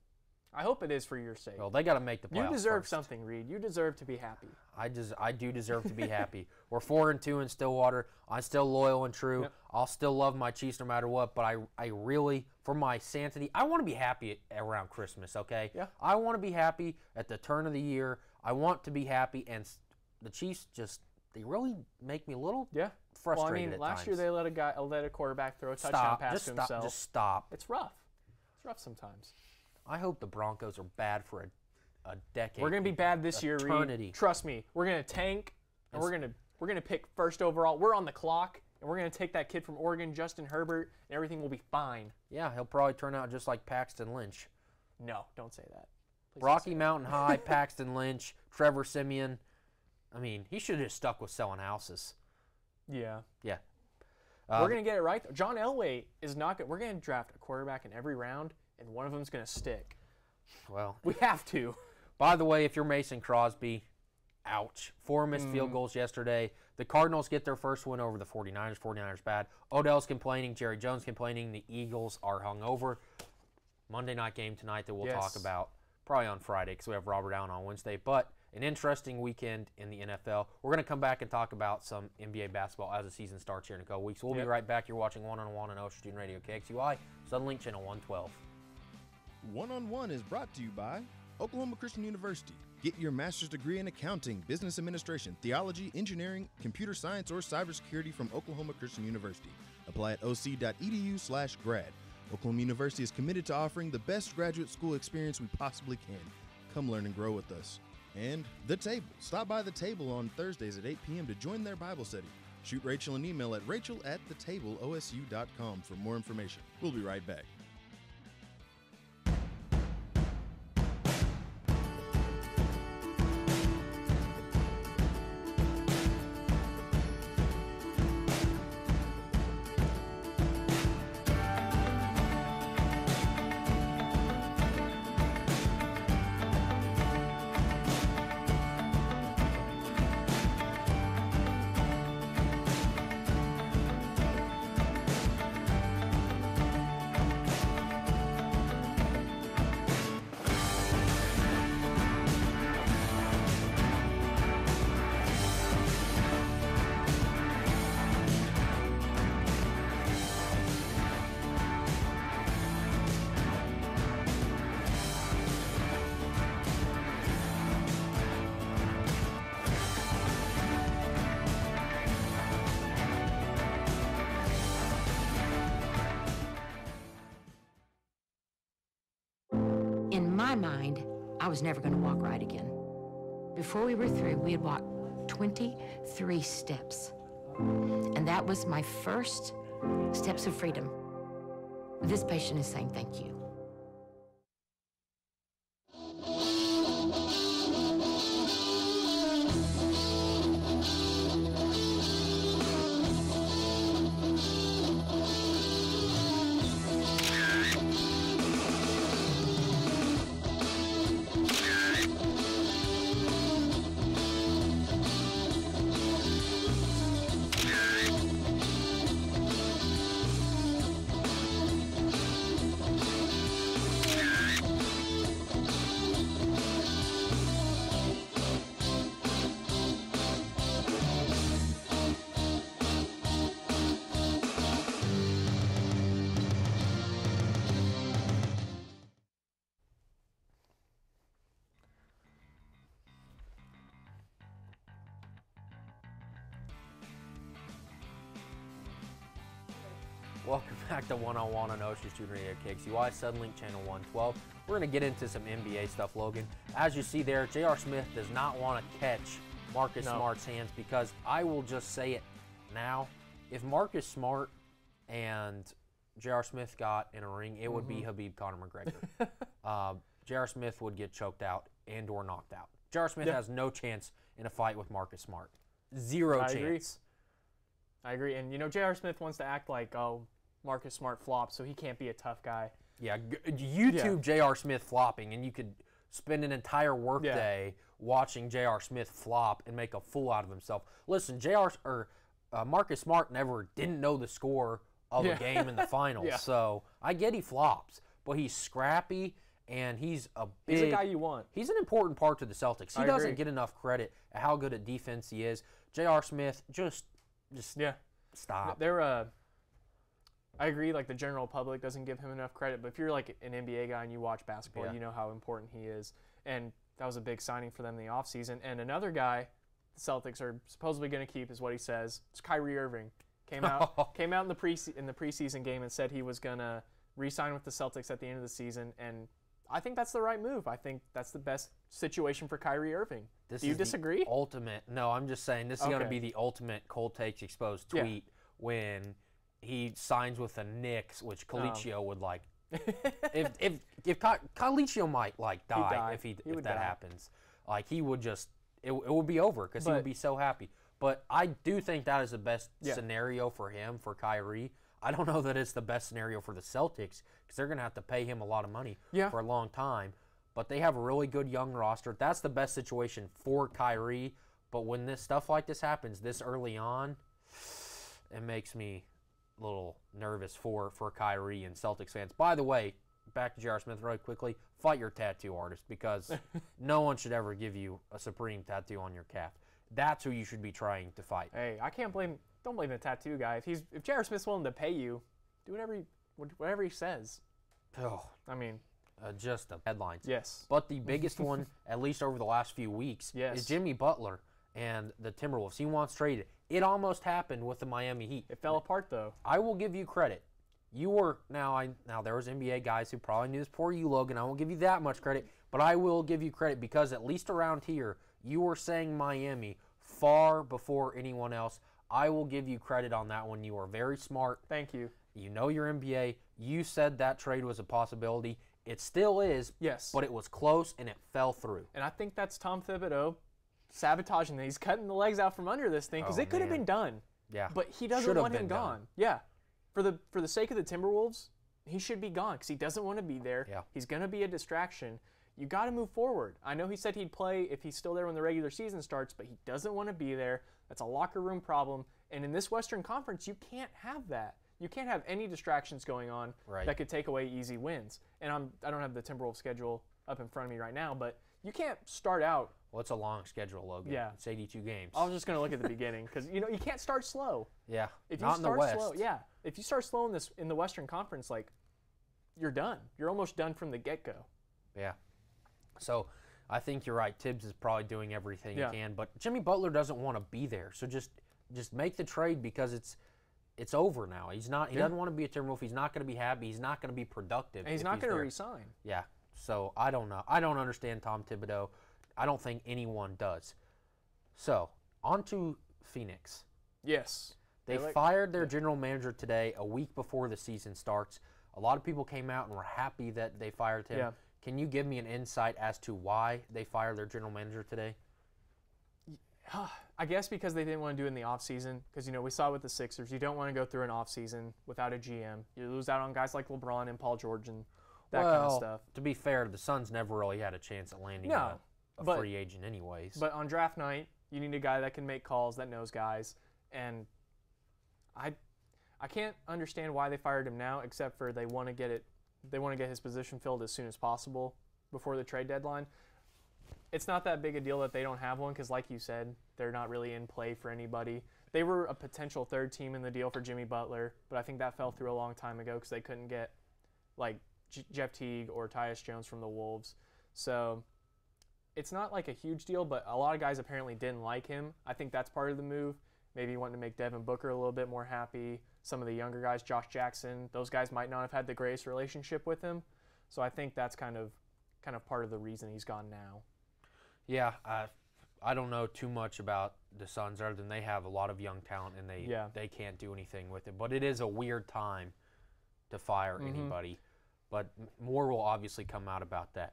I hope it is for your sake. Well, they got to make the playoffs You deserve first. something, Reed. You deserve to be happy. I do deserve to be happy. We're 4-2 in Stillwater. I'm still loyal and true. Yep. I'll still love my Chiefs no matter what. But I really, for my sanity, I want to be happy around Christmas. Okay. Yeah. I want to be happy at the turn of the year. I want to be happy, and the Chiefs they really make me a little frustrated. Well, I mean, at last year times. they let a quarterback throw a touchdown Stop. pass Just to stop. himself. Just stop. It's rough. It's rough sometimes. I hope the Broncos are bad for a decade. We're gonna be bad this year, Eternity. Reed. Trust me. We're gonna tank, and we're gonna pick first overall. We're on the clock, and we're gonna take that kid from Oregon, Justin Herbert, and everything will be fine. Yeah, he'll probably turn out just like Paxton Lynch. No, don't say that. Please don't Rocky say Mountain High, Paxton Lynch, Trevor Siemian. I mean, he should have just stuck with selling houses. that. Yeah. Yeah. We're gonna get it right. John Elway is not good. We're gonna draft a quarterback in every round, and one of them's gonna stick. Well, We have to. by the way, if you're Mason Crosby, ouch. 4 missed Mm. field goals yesterday. The Cardinals get their first win over the 49ers. 49ers bad. Odell's complaining. Jerry Jones complaining. The Eagles are hungover. Monday night game tonight that we'll talk Yes. about probably on Friday because we have Robert Allen on Wednesday. But an interesting weekend in the NFL. We're going to come back and talk about some NBA basketball as the season starts here in a couple weeks. We'll be right back. You're watching One on One on Ocean Student Radio KXUI, Suddenlink Channel 112. One on One is brought to you by Oklahoma Christian University. Get your master's degree in accounting, business administration, theology, engineering, computer science, or cybersecurity from Oklahoma Christian University. Apply at oc.edu/grad. Oklahoma University is committed to offering the best graduate school experience we possibly can. Come learn and grow with us. And The Table. Stop by The Table on Thursdays at 8 p.m. to join their Bible study. Shoot Rachel an email at rachel@thetableosu.com for more information. We'll be right back. In my mind, I was never going to walk right again. Before we were through, we had walked 23 steps. And that was my first steps of freedom. This patient is saying thank you. Welcome back to One on One on Ocean Student Radio KXUY, Suddenlink Channel 112. We're going to get into some NBA stuff, Logan. As you see there, J.R. Smith does not want to catch Marcus Smart's hands because I will just say it now. If Marcus Smart and J.R. Smith got in a ring, it would be Khabib Conor McGregor. J.R. Smith would get choked out and or knocked out. J.R. Smith has no chance in a fight with Marcus Smart. Zero chance. I agree. And, you know, J.R. Smith wants to act like, oh, Marcus Smart flopped, so he can't be a tough guy. Yeah, YouTube J.R. Smith flopping, and you could spend an entire workday watching J.R. Smith flop and make a fool out of himself. Listen, Marcus Smart didn't know the score of a game in the finals, so I get he flops, but he's scrappy, and he's a guy you want. He's an important part to the Celtics. He doesn't get enough credit at how good at defense he is. J.R. Smith, just stop. I agree, like, the general public doesn't give him enough credit, but if you're, like, an NBA guy and you watch basketball, you know how important he is. And that was a big signing for them in the offseason. And another guy the Celtics are supposedly going to keep is what he says. It's Kyrie Irving. Came out in the preseason game and said he was going to re-sign with the Celtics at the end of the season, and I think that's the right move. I think that's the best situation for Kyrie Irving. Do you disagree? No, I'm just saying this is going to be the ultimate Cold Takes Exposed tweet when he signs with the Knicks, which Colicchio would like. if Colicchio might like die if that happens, like he would just it would be over because he would be so happy. But I do think that is the best scenario for him, for Kyrie. I don't know that it's the best scenario for the Celtics because they're going to have to pay him a lot of money for a long time. But they have a really good young roster. That's the best situation for Kyrie. But when this stuff like this happens this early on, it makes me a little nervous for Kyrie and Celtics fans. By the way, back to J.R. Smith really quickly, fight your tattoo artist because no one should ever give you a Supreme tattoo on your calf. That's who you should be trying to fight. Hey, don't blame the tattoo guy. If J.R. Smith's willing to pay you, do whatever he says. Oh, I mean, just the headlines. Yes. But the biggest one, at least over the last few weeks, is Jimmy Butler and the Timberwolves. He wants traded. It almost happened with the Miami Heat. It fell apart, though. I will give you credit. You were now there was NBA guys who probably knew this before you, Logan. I won't give you that much credit, but I will give you credit because at least around here, you were saying Miami far before anyone else. I will give you credit on that one. You are very smart. Thank you. You know your NBA. You said that trade was a possibility. It still is. Yes. But it was close and it fell through. And I think that's Tom Thibodeau sabotaging that. He's cutting the legs out from under this thing because Oh, it could have man. been done. Yeah. But he doesn't Should have want him been done. gone. Yeah. For the sake of the Timberwolves, he should be gone because he doesn't want to be there. Yeah. He's going to be a distraction. You got to move forward. I know he said he'd play if he's still there when the regular season starts, but he doesn't want to be there. That's a locker room problem. And in this Western Conference, you can't have that. You can't have any distractions going on Right. that could take away easy wins. And I don't have the Timberwolves schedule up in front of me right now, but you can't start out. Well, it's a long schedule, Logan. Yeah. It's 82 games. I was just going to look at the beginning because you can't start slow. Yeah. If Not you in the start West. slow, yeah. If you start slow in the Western Conference, like you're done. You're almost done from the get-go. Yeah. So I think you're right. Tibbs is probably doing everything Yeah. he can, but Jimmy Butler doesn't want to be there. So just make the trade because it's over now. He doesn't want to be a Timberwolf. He's not going to be happy. He's not going to be productive. And he's if not going to there. resign. Yeah. So I don't know. I don't understand Tom Thibodeau. I don't think anyone does. So on to Phoenix. Yes. They fired their general manager today, a week before the season starts. A lot of people came out and were happy that they fired him. Yeah. Can you give me an insight as to why they fired their general manager today? I guess because they didn't want to do it in the offseason. Because, we saw it with the Sixers. You don't want to go through an offseason without a GM. You lose out on guys like LeBron and Paul George and that kind of stuff. To be fair, the Suns never really had a chance at landing a free agent anyways. But on draft night, you need a guy that can make calls, that knows guys. And I can't understand why they fired him now, except for they want to get his position filled as soon as possible before the trade deadline. It's not that big a deal that they don't have one because, like you said, they're not really in play for anybody. They were a potential third team in the deal for Jimmy Butler, but I think that fell through a long time ago because they couldn't get like Jeff Teague or Tyus Jones from the Wolves. So it's not like a huge deal, but a lot of guys apparently didn't like him. I think that's part of the move. Maybe wanting to make Devin Booker a little bit more happy. Some of the younger guys, Josh Jackson, those guys might not have had the greatest relationship with him. So I think that's kind of part of the reason he's gone now. Yeah, I don't know too much about the Suns other than they have a lot of young talent and they can't do anything with it. But it is a weird time to fire anybody. But more will obviously come out about that.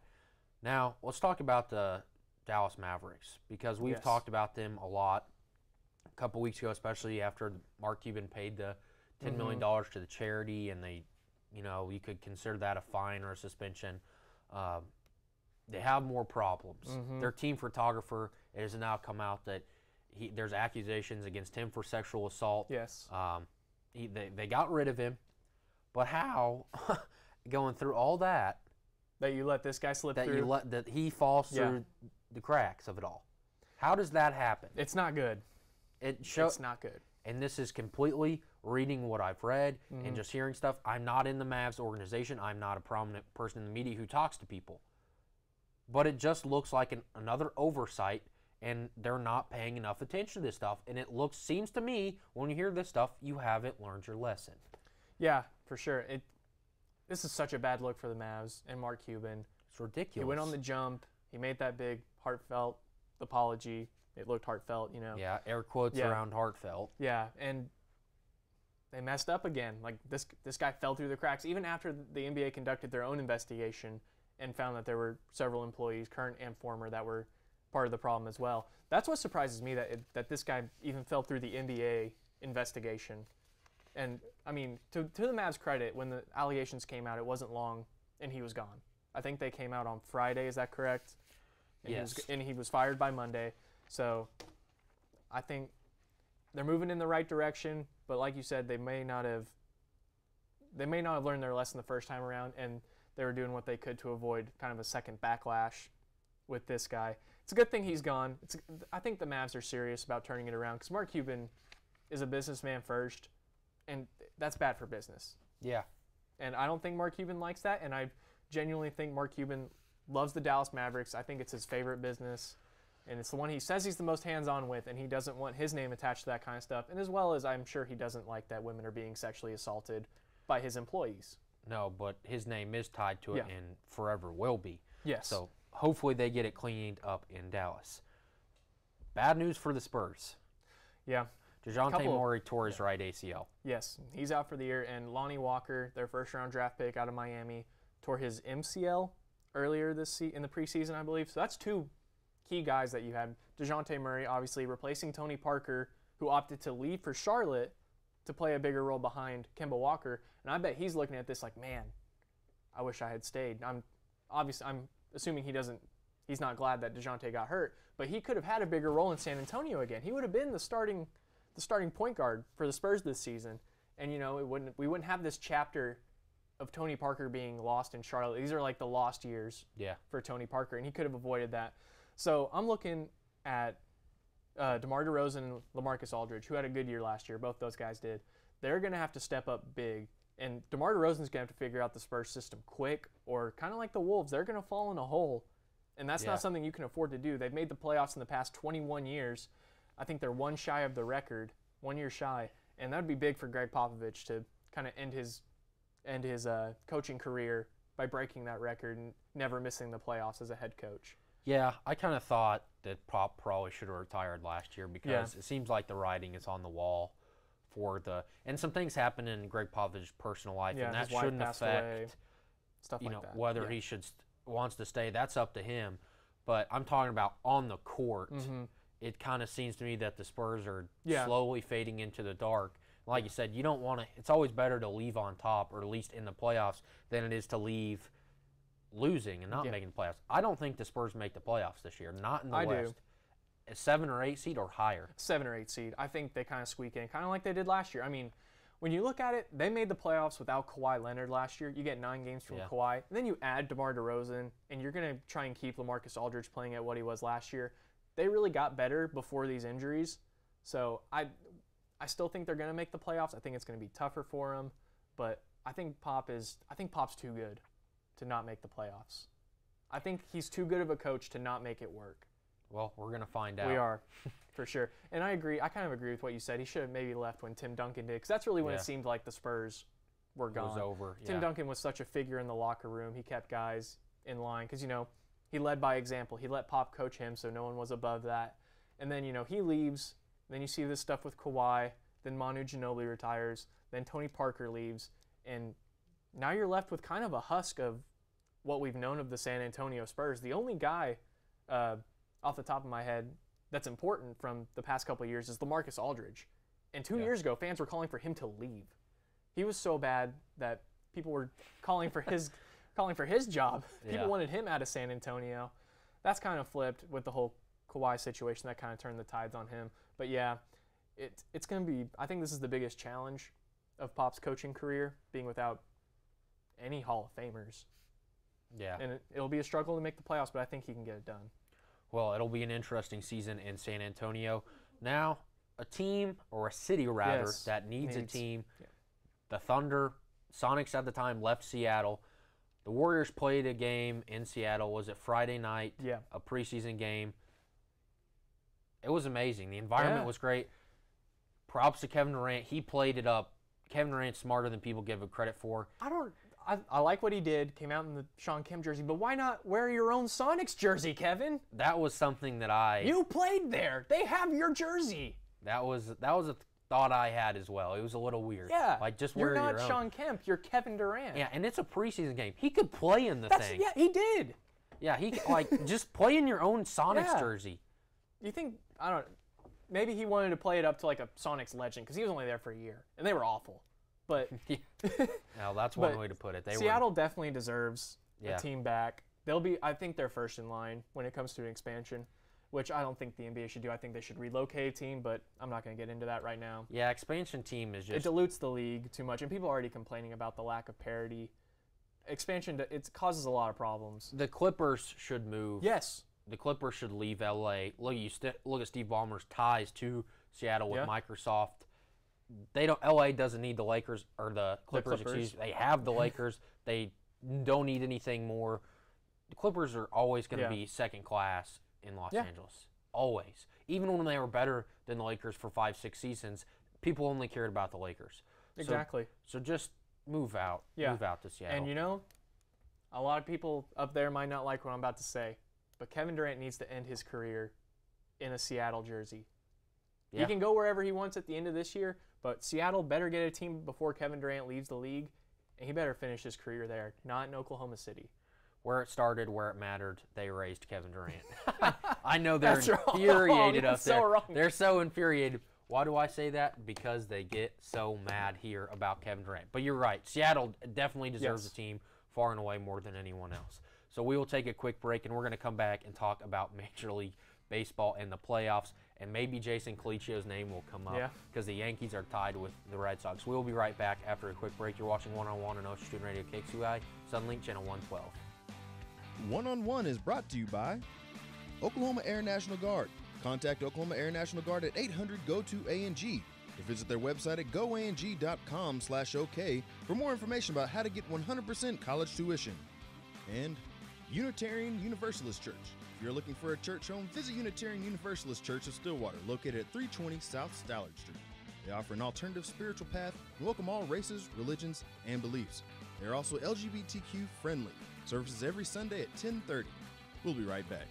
Now, let's talk about the Dallas Mavericks because we've talked about them a lot a couple weeks ago, especially after Mark Cuban paid the $10 million to the charity and they, you could consider that a fine or a suspension. They have more problems. Their team photographer, it has now come out that there's accusations against him for sexual assault. Yes. They got rid of him. But how, going through all that, that you let this guy slip through? That he falls through the cracks of it all. How does that happen? It's not good. It's not good. And this is completely reading what I've read and just hearing stuff. I'm not in the Mavs organization. I'm not a prominent person in the media who talks to people. But it just looks like another oversight, and they're not paying enough attention to this stuff. And it seems to me, when you hear this stuff, you haven't learned your lesson. Yeah, for sure. This is such a bad look for the Mavs and Mark Cuban. It's ridiculous. He went on the jump. He made that big, heartfelt apology. It looked heartfelt, Yeah, air quotes around heartfelt. Yeah, and they messed up again. Like, this guy fell through the cracks. Even after the NBA conducted their own investigation and found that there were several employees, current and former, that were part of the problem as well. That's what surprises me, that this guy even fell through the NBA investigation. And, I mean, to the Mavs' credit, when the allegations came out, it wasn't long, and he was gone. I think they came out on Friday, is that correct? And yes. He was fired by Monday. So I think they're moving in the right direction, but like you said, they may not have learned their lesson the first time around, and they were doing what they could to avoid kind of a second backlash with this guy. It's a good thing he's gone. I think the Mavs are serious about turning it around because Mark Cuban is a businessman first, and that's bad for business. Yeah. And I don't think Mark Cuban likes that, and I genuinely think Mark Cuban loves the Dallas Mavericks. I think it's his favorite business, and it's the one he says he's the most hands-on with, and he doesn't want his name attached to that kind of stuff, and as well as I'm sure he doesn't like that women are being sexually assaulted by his employees. No, but his name is tied to it and forever will be. Yes. So hopefully they get it cleaned up in Dallas. Bad news for the Spurs. Yeah. DeJounte Couple- Murray tore his right ACL. Yes, he's out for the year, and Lonnie Walker, their first-round draft pick out of Miami, tore his MCL earlier in the preseason, I believe. So that's two key guys that you had. DeJounte Murray, obviously, replacing Tony Parker, who opted to leave for Charlotte to play a bigger role behind Kemba Walker. And I bet he's looking at this like, man, I wish I had stayed. I'm assuming he's not glad that DeJounte got hurt, but he could have had a bigger role in San Antonio again. He would have been the starting point guard for the Spurs this season. And, you know, we wouldn't have this chapter of Tony Parker being lost in Charlotte. These are like the lost years for Tony Parker, and he could have avoided that. So I'm looking at DeMar DeRozan and LaMarcus Aldridge, who had a good year last year. Both those guys did. They're going to have to step up big. And DeMar DeRozan's going to have to figure out the Spurs system quick, or kind of like the Wolves, they're going to fall in a hole. And that's not something you can afford to do. They've made the playoffs in the past 21 years. I think they're 1 shy of the record, 1 year shy. And that would be big for Greg Popovich to kind of end his coaching career by breaking that record and never missing the playoffs as a head coach. Yeah, I kind of thought that Pop probably should have retired last year because it seems like the writing is on the wall and some things happen in Greg Popovich's personal life, and that shouldn't affect stuff like that. Whether he wants to stay. That's up to him. But I'm talking about on the court. It kind of seems to me that the Spurs are slowly fading into the dark. Like you said, you don't want to. It's always better to leave on top, or at least in the playoffs, than it is to leave losing and not making the playoffs. I don't think the Spurs make the playoffs this year. Not in the West. A 7 or 8 seed or higher? 7 or 8 seed. I think they kind of squeak in, kind of like they did last year. I mean, when you look at it, they made the playoffs without Kawhi Leonard last year. You get 9 games from Kawhi, and then you add DeMar DeRozan, and you're going to try and keep LaMarcus Aldridge playing at what he was last year. They really got better before these injuries, so I still think they're going to make the playoffs. I think it's going to be tougher for them, but I think Pop's too good to not make the playoffs. I think he's too good of a coach to not make it work. Well, we're going to find out. We are, for sure. And I agree. I kind of agree with what you said. He should have maybe left when Tim Duncan did, because that's really when it seemed like the Spurs were gone. It was over. Tim Duncan was such a figure in the locker room. He kept guys in line because, you know, he led by example. He let Pop coach him, so no one was above that. And then, you know, he leaves. Then you see this stuff with Kawhi. Then Manu Ginobili retires. Then Tony Parker leaves. And now you're left with kind of a husk of what we've known of the San Antonio Spurs. The only guy off the top of my head that's important from the past couple of years is LaMarcus Aldridge. And 2 years ago, fans were calling for him to leave. He was so bad that people were calling for his job. People wanted him out of San Antonio. That's kind of flipped with the whole Kawhi situation. That kind of turned the tides on him. But yeah, it's going to be, I think this is the biggest challenge of Pop's coaching career, being without any Hall of Famers. Yeah. And it'll be a struggle to make the playoffs, but I think he can get it done. Well, it'll be an interesting season in San Antonio. Now, a team, or a city rather, that needs a team. Yeah. The Thunder, Sonics at the time, left Seattle. The Warriors played a game in Seattle. Was it Friday night? Yeah. A preseason game. It was amazing. The environment was great. Props to Kevin Durant. He played it up. Kevin Durant's smarter than people give him credit for. I like what he did. Came out in the Sean Kemp jersey, but why not wear your own Sonics jersey, Kevin? That was something that You played there. They have your jersey. That was a thought I had as well. It was a little weird. Yeah. Like, just wear your own. You're not Sean Kemp. You're Kevin Durant. Yeah, and it's a preseason game. He could play in the thing. Yeah, he did. Yeah, he just play in your own Sonics jersey. You think, I don't know, maybe he wanted to play it up to like a Sonics legend because he was only there for a year, and they were awful. But well, that's one way to put it. Seattle definitely deserves a team back. I think they're first in line when it comes to an expansion, which I don't think the NBA should do. I think they should relocate a team, but I'm not going to get into that right now. Yeah, expansion team is just... It dilutes the league too much, and people are already complaining about the lack of parity. Expansion, it causes a lot of problems. The Clippers should move. Yes. The Clippers should leave LA. Look at Steve Ballmer's ties to Seattle with Microsoft. LA doesn't need the Lakers or the Clippers. Excuse me. They have the Lakers. They don't need anything more. The Clippers are always going to be second class in Los Angeles. Always. Even when they were better than the Lakers for 5-6 seasons, people only cared about the Lakers. Exactly. So just move out. Yeah. Move out to Seattle. And you know, a lot of people up there might not like what I'm about to say, but Kevin Durant needs to end his career in a Seattle jersey. He can go wherever he wants at the end of this year, but Seattle better get a team before Kevin Durant leaves the league, and he better finish his career there, not in Oklahoma City. Where it started, where it mattered, they raised Kevin Durant. I know they're That's wrong. infuriated up That's there. so wrong. They're so infuriated. Why do I say that? Because they get so mad here about Kevin Durant. But you're right. Seattle definitely deserves a team far and away more than anyone else. So we will take a quick break, and we're going to come back and talk about Major League Baseball and the playoffs, and maybe Jason Colicchio's name will come up because the Yankees are tied with the Red Sox. We'll be right back after a quick break. You're watching One on One on Ocean Student Radio KXUI, Sunlink Channel 112. One on One is brought to you by Oklahoma Air National Guard. Contact Oklahoma Air National Guard at 800-GO-TO-ANG or visit their website at goang.com/OK for more information about how to get 100% college tuition. And Unitarian Universalist Church. If you're looking for a church home, visit Unitarian Universalist Church of Stillwater, located at 320 South Stallard Street. They offer an alternative spiritual path and welcome all races, religions, and beliefs. They are also LGBTQ friendly. Services every Sunday at 10:30. We'll be right back.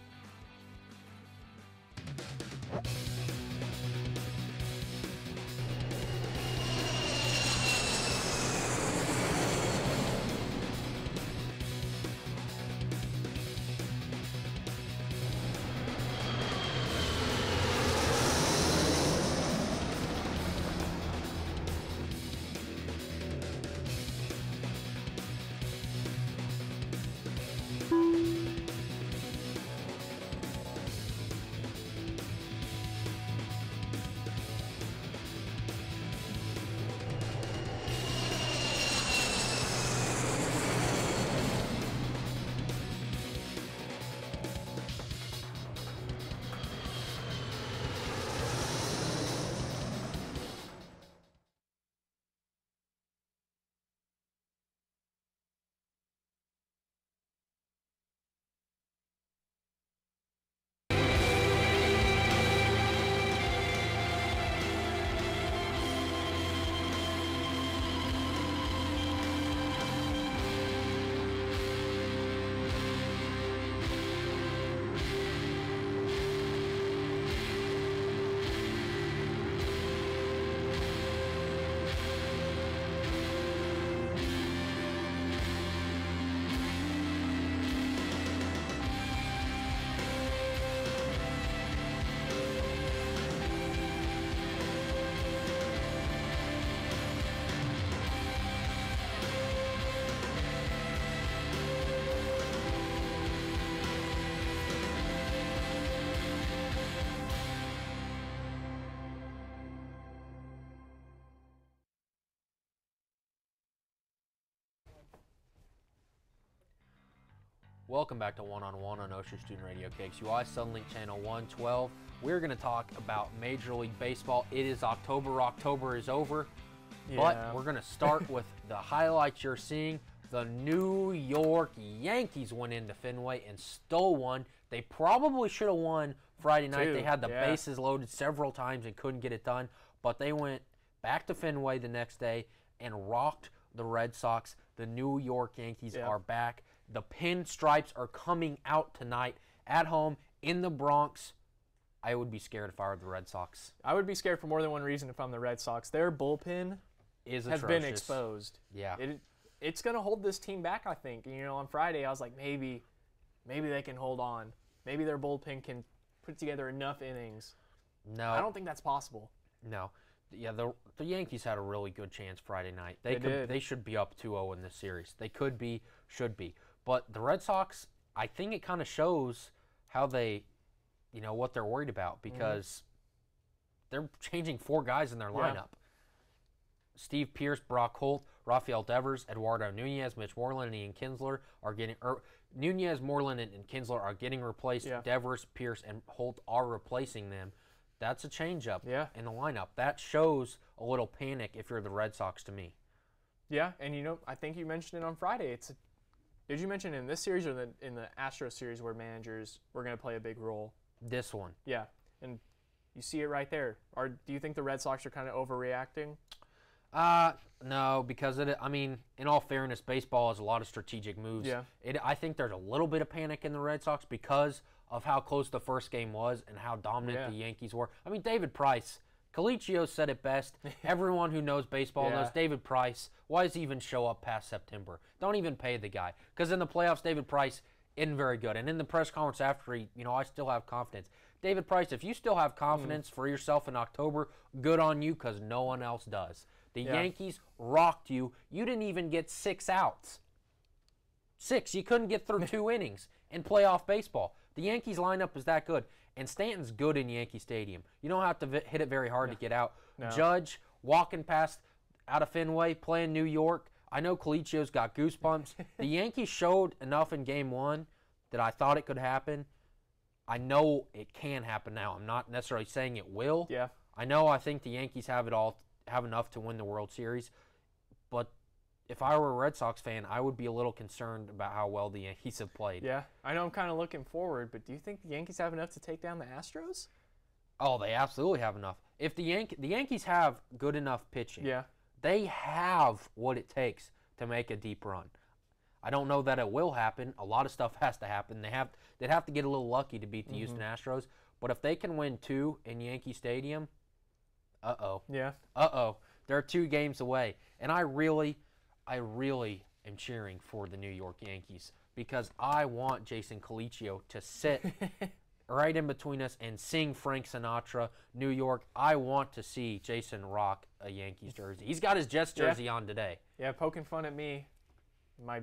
Welcome back to One on One on Ocean Student Radio KXUI, Sunlink Channel 112. We're going to talk about Major League Baseball. It is October. October is over. But we're going to start with the highlights you're seeing. The New York Yankees went into Fenway and stole one. They probably should have won Friday night. They had the bases loaded several times and couldn't get it done. But they went back to Fenway the next day and rocked the Red Sox. The New York Yankees are back. The pinstripes are coming out tonight at home in the Bronx. I would be scared if I were the Red Sox. I would be scared for more than one reason if I'm the Red Sox. Their bullpen has been exposed. Yeah. It's going to hold this team back, I think. You know, on Friday, I was like, maybe they can hold on. Maybe their bullpen can put together enough innings. No. I don't think that's possible. No. Yeah, the Yankees had a really good chance Friday night. They should be up 2-0 in this series. They could be, should be. But the Red Sox, I think it kind of shows how they, what they're worried about because they're changing 4 guys in their lineup. Steve Pearce, Brock Holt, Rafael Devers, Eduardo Nunez, Mitch Moreland, and Ian Kinsler are getting Nunez, Moreland, and Kinsler are getting replaced. Devers, Pearce, and Holt are replacing them. That's a changeup in the lineup. That shows a little panic if you're the Red Sox to me. Yeah, and I think you mentioned it on Friday. Did you mention in this series or in the Astros series where managers were going to play a big role? This one. Yeah, and you see it right there. Do you think the Red Sox are kind of overreacting? No, because in all fairness, baseball has a lot of strategic moves. Yeah. I think there's a little bit of panic in the Red Sox because of how close the first game was and how dominant the Yankees were. I mean, David Price Colicchio said it best. Everyone who knows baseball Yeah. knows David Price. Why does he even show up past September? Don't even pay the guy. Because in the playoffs, David Price isn't very good. And in the press conference after, I still have confidence. David Price, if you still have confidence for yourself in October, good on you because no one else does. The Yankees rocked you. You didn't even get 6 outs. 6. You couldn't get through 2 innings in playoff baseball. The Yankees lineup is that good. And Stanton's good in Yankee Stadium. You don't have to hit it very hard to get out. No. Judge, walking past out of Fenway, playing New York. I know Colicchio's got goosebumps. The Yankees showed enough in Game 1 that I thought it could happen. I know it can happen now. I'm not necessarily saying it will. Yeah. I think the Yankees have enough to win the World Series. But if I were a Red Sox fan, I would be a little concerned about how well the Yankees have played. Yeah, I know I'm kind of looking forward, but do you think the Yankees have enough to take down the Astros? Oh, they absolutely have enough. If the Yankees have good enough pitching, they have what it takes to make a deep run. I don't know that it will happen. A lot of stuff has to happen. They'd have to get a little lucky to beat the Houston Astros. But if they can win 2 in Yankee Stadium, Yeah. They're 2 games away. And I really am cheering for the New York Yankees because I want Jason Colicchio to sit right in between us and sing Frank Sinatra, New York. I want to see Jason rock a Yankees jersey. He's got his Jets jersey on today. Yeah, poking fun at me, my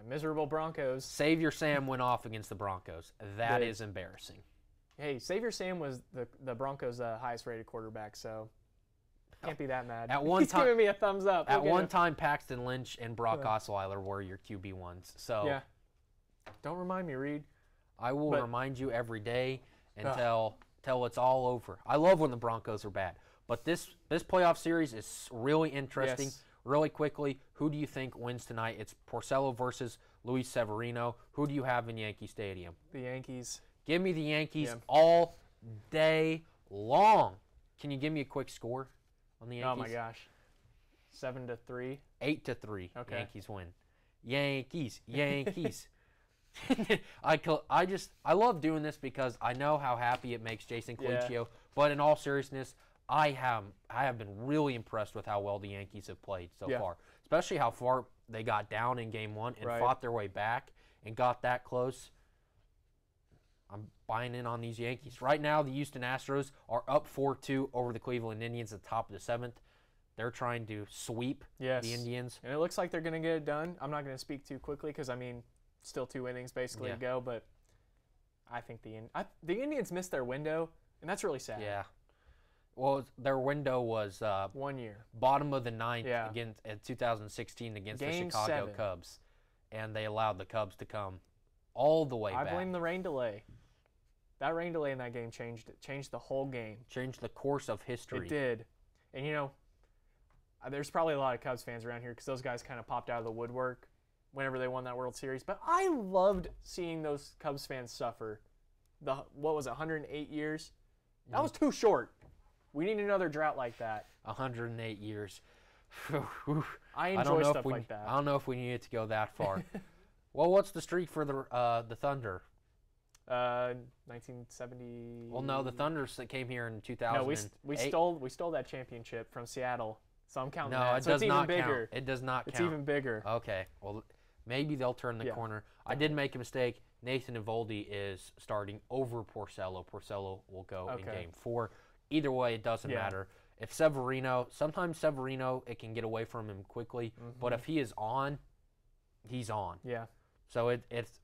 miserable Broncos. Savior Sam went off against the Broncos. That is embarrassing. Hey, Savior Sam was the Broncos' highest rated quarterback, so can't be that mad. At one He's time, giving me a thumbs up. At one time, Paxton Lynch and Brock Osweiler were your QB1s. So yeah. Don't remind me, Reed. I will remind you every day until it's all over. I love when the Broncos are bad. But this playoff series is really interesting. Yes. Really quickly, who do you think wins tonight? It's Porcello versus Luis Severino. Who do you have in Yankee Stadium? The Yankees. Give me the Yankees all day long. Can you give me a quick score on the Yankees? Oh my gosh. 7-3. 8-3. Okay. Yankees win. Yankees. I love doing this because I know how happy it makes Jason Colicchio. Yeah. But in all seriousness, I have been really impressed with how well the Yankees have played so far, especially how far they got down in Game 1 and fought their way back and got that close. I'm buying in on these Yankees. Right now, the Houston Astros are up 4-2 over the Cleveland Indians at the top of the 7th. They're trying to sweep the Indians. And it looks like they're going to get it done. I'm not going to speak too quickly because, still 2 innings basically to go, but I think the Indians missed their window, and that's really sad. Yeah. Well, their window was 1 year. Bottom of the 9th against in 2016 against the Chicago Cubs, and they allowed the Cubs to come all the way back. I blame the rain delay. That rain delay in that game changed the whole game. Changed the course of history. It did. And, there's probably a lot of Cubs fans around here because those guys kind of popped out of the woodwork whenever they won that World Series. But I loved seeing those Cubs fans suffer. 108 years? That was too short. We need another drought like that. 108 years. I enjoy stuff like that. I don't know if we needed to go that far. Well, what's the streak for the Thunder? 1970. Well, no, the Thunders that came here in 2000. No, we stole that championship from Seattle. So I'm counting no, that. It so does it's not even bigger. Count. It does not It's count. even bigger. Okay. Well, maybe they'll turn the corner. I did make a mistake. Nathan Eovaldi is starting over Porcello. Porcello will go in Game 4. Either way, it doesn't matter. If sometimes Severino, it can get away from him quickly. But if he is on, he's on. Yeah. So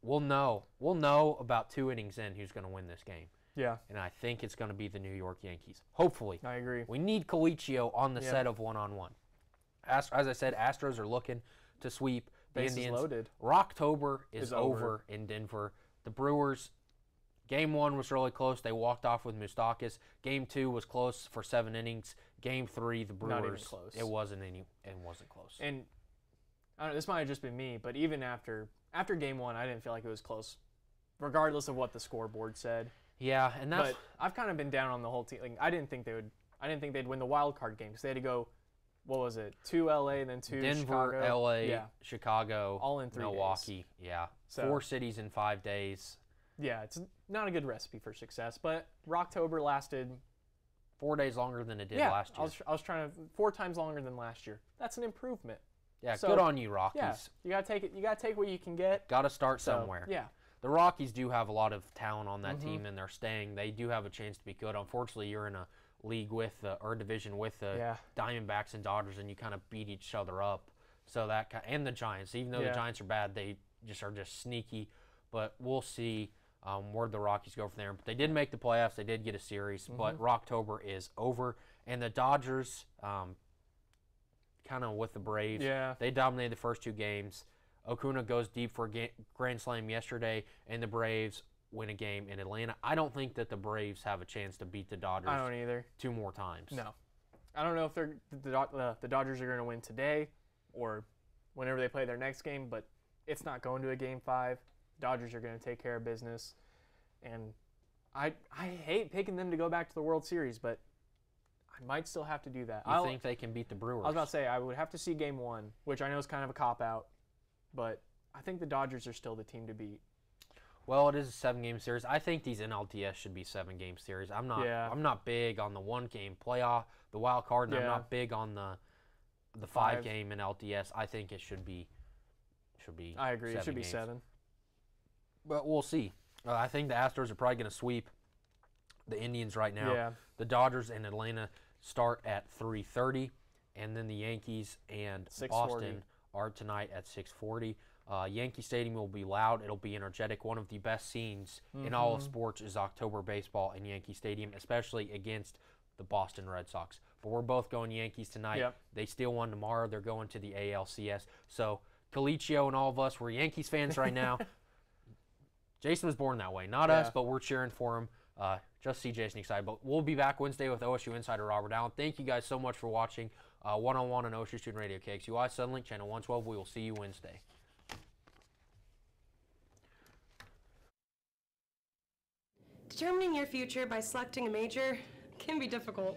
we'll know about 2 innings in who's going to win this game. Yeah. And I think it's going to be the New York Yankees. Hopefully. I agree. We need Colicchio on the set of one-on-one. As I said, Astros are looking to sweep the Bases Indians. loaded. Rocktober is over in Denver. The Brewers, Game 1 was really close. They walked off with Moustakas. Game 2 was close for 7 innings. Game 3, the Brewers, not even close. It wasn't close. And I don't know, this might have just been me, but even after Game 1, I didn't feel like it was close, regardless of what the scoreboard said. Yeah, and that's. But I've kind of been down on the whole team. Like, I didn't think they'd win the wild card game because they had to go. What was it? 2 LA, then 2 Denver, Chicago. LA, Chicago, all in 3 Milwaukee. days. Yeah, So, 4 cities in 5 days. Yeah, it's not a good recipe for success. But Rocktober lasted 4 days longer than it did Yeah, last year. I was trying to 4 times longer than last year. That's an improvement. Yeah, So, good on you, Rockies. Yeah, you gotta take it. You gotta take what you can get. Got to start So, somewhere. yeah. The Rockies do have a lot of talent on that team, and they're staying. They do have a chance to be good. Unfortunately, you're in a league with or division with the Diamondbacks and Dodgers, and you kind of beat each other up. So and the Giants, even though the Giants are bad, they are just sneaky. But we'll see where the Rockies go from there. But they did make the playoffs. They did get a series, but Rocktober is over, and the Dodgers, kind of with the Braves, they dominated the first 2 games. Acuna goes deep for a grand slam yesterday, and the Braves win a game in Atlanta. I don't think that the Braves have a chance to beat the Dodgers. I don't either. 2 more times. No, I don't know if the Dodgers are going to win today or whenever they play their next game, but it's not going to a Game 5. Dodgers are going to take care of business, and I hate picking them to go back to the World Series, but I might still have to do that. You think they can beat the Brewers? I was about to say I would have to see Game 1, which I know is kind of a cop-out, but I think the Dodgers are still the team to beat. Well, it is a 7-game series. I think these NLDS should be 7-game series. I'm not big on the 1-game playoff, the wild card, and I'm not big on the 5-game NLDS. I think it should be. I agree. It should be games. 7. But we'll see. I think the Astros are probably going to sweep the Indians right now. Yeah. The Dodgers and Atlanta start at 3:30, and then the Yankees and 6:40. Boston are tonight at 6:40. Yankee Stadium will be loud. It'll be energetic. One of the best scenes in all of sports is October baseball in Yankee Stadium, especially against the Boston Red Sox. But we're both going Yankees tonight. Yep. They steal one tomorrow. They're going to the ALCS. So Colicchio and all of us, we're Yankees fans right now. Jason was born that way. Not us, but we're cheering for him. Just see Jason excited. But we'll be back Wednesday with OSU Insider Robert Allen. Thank you guys so much for watching One-on-One on OSU Student Radio, KXUI, Suddenlink, Channel 112. We will see you Wednesday. Determining your future by selecting a major can be difficult.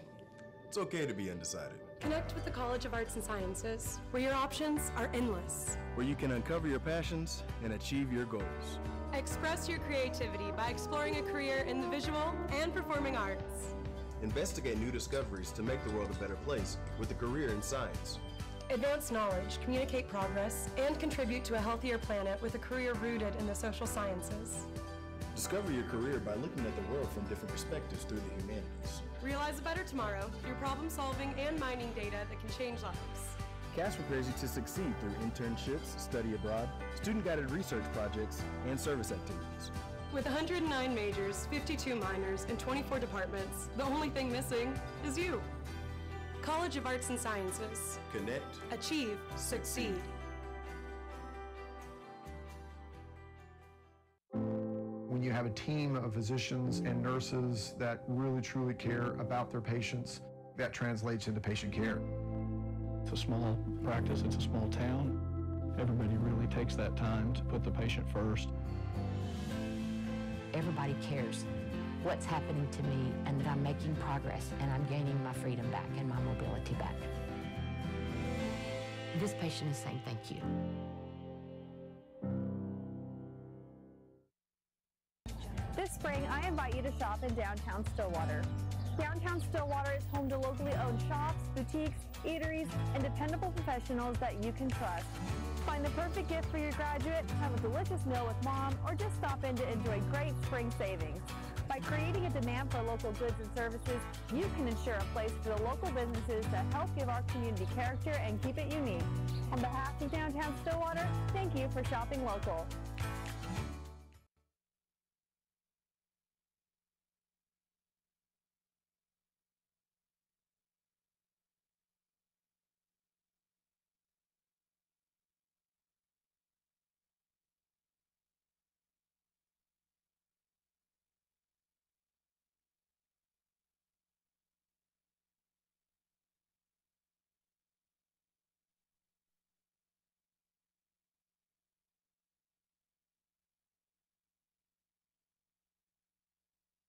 It's okay to be undecided. Connect with the College of Arts and Sciences, where your options are endless. Where you can uncover your passions and achieve your goals. Express your creativity by exploring a career in the visual and performing arts. Investigate new discoveries to make the world a better place with a career in science. Advance knowledge, communicate progress, and contribute to a healthier planet with a career rooted in the social sciences. Discover your career by looking at the world from different perspectives through the humanities. Realize a better tomorrow through problem solving and mining data that can change lives. CAS prepares you to succeed through internships, study abroad, student-guided research projects, and service activities. With 109 majors, 52 minors, and 24 departments, the only thing missing is you. College of Arts and Sciences. Connect. Achieve. Succeed. When you have a team of physicians and nurses that really truly care about their patients, that translates into patient care. It's a small practice, it's a small town. Everybody really takes that time to put the patient first. Everybody cares what's happening to me and that I'm making progress and I'm gaining my freedom back and my mobility back. This patient is saying thank you. This spring, I invite you to shop in downtown Stillwater. Downtown Stillwater is home to locally owned shops, boutiques, eateries, and dependable professionals that you can trust. Find the perfect gift for your graduate, have a delicious meal with mom, or just stop in to enjoy great spring savings. By creating a demand for local goods and services, you can ensure a place for the local businesses that help give our community character and keep it unique. On behalf of Downtown Stillwater, thank you for shopping local.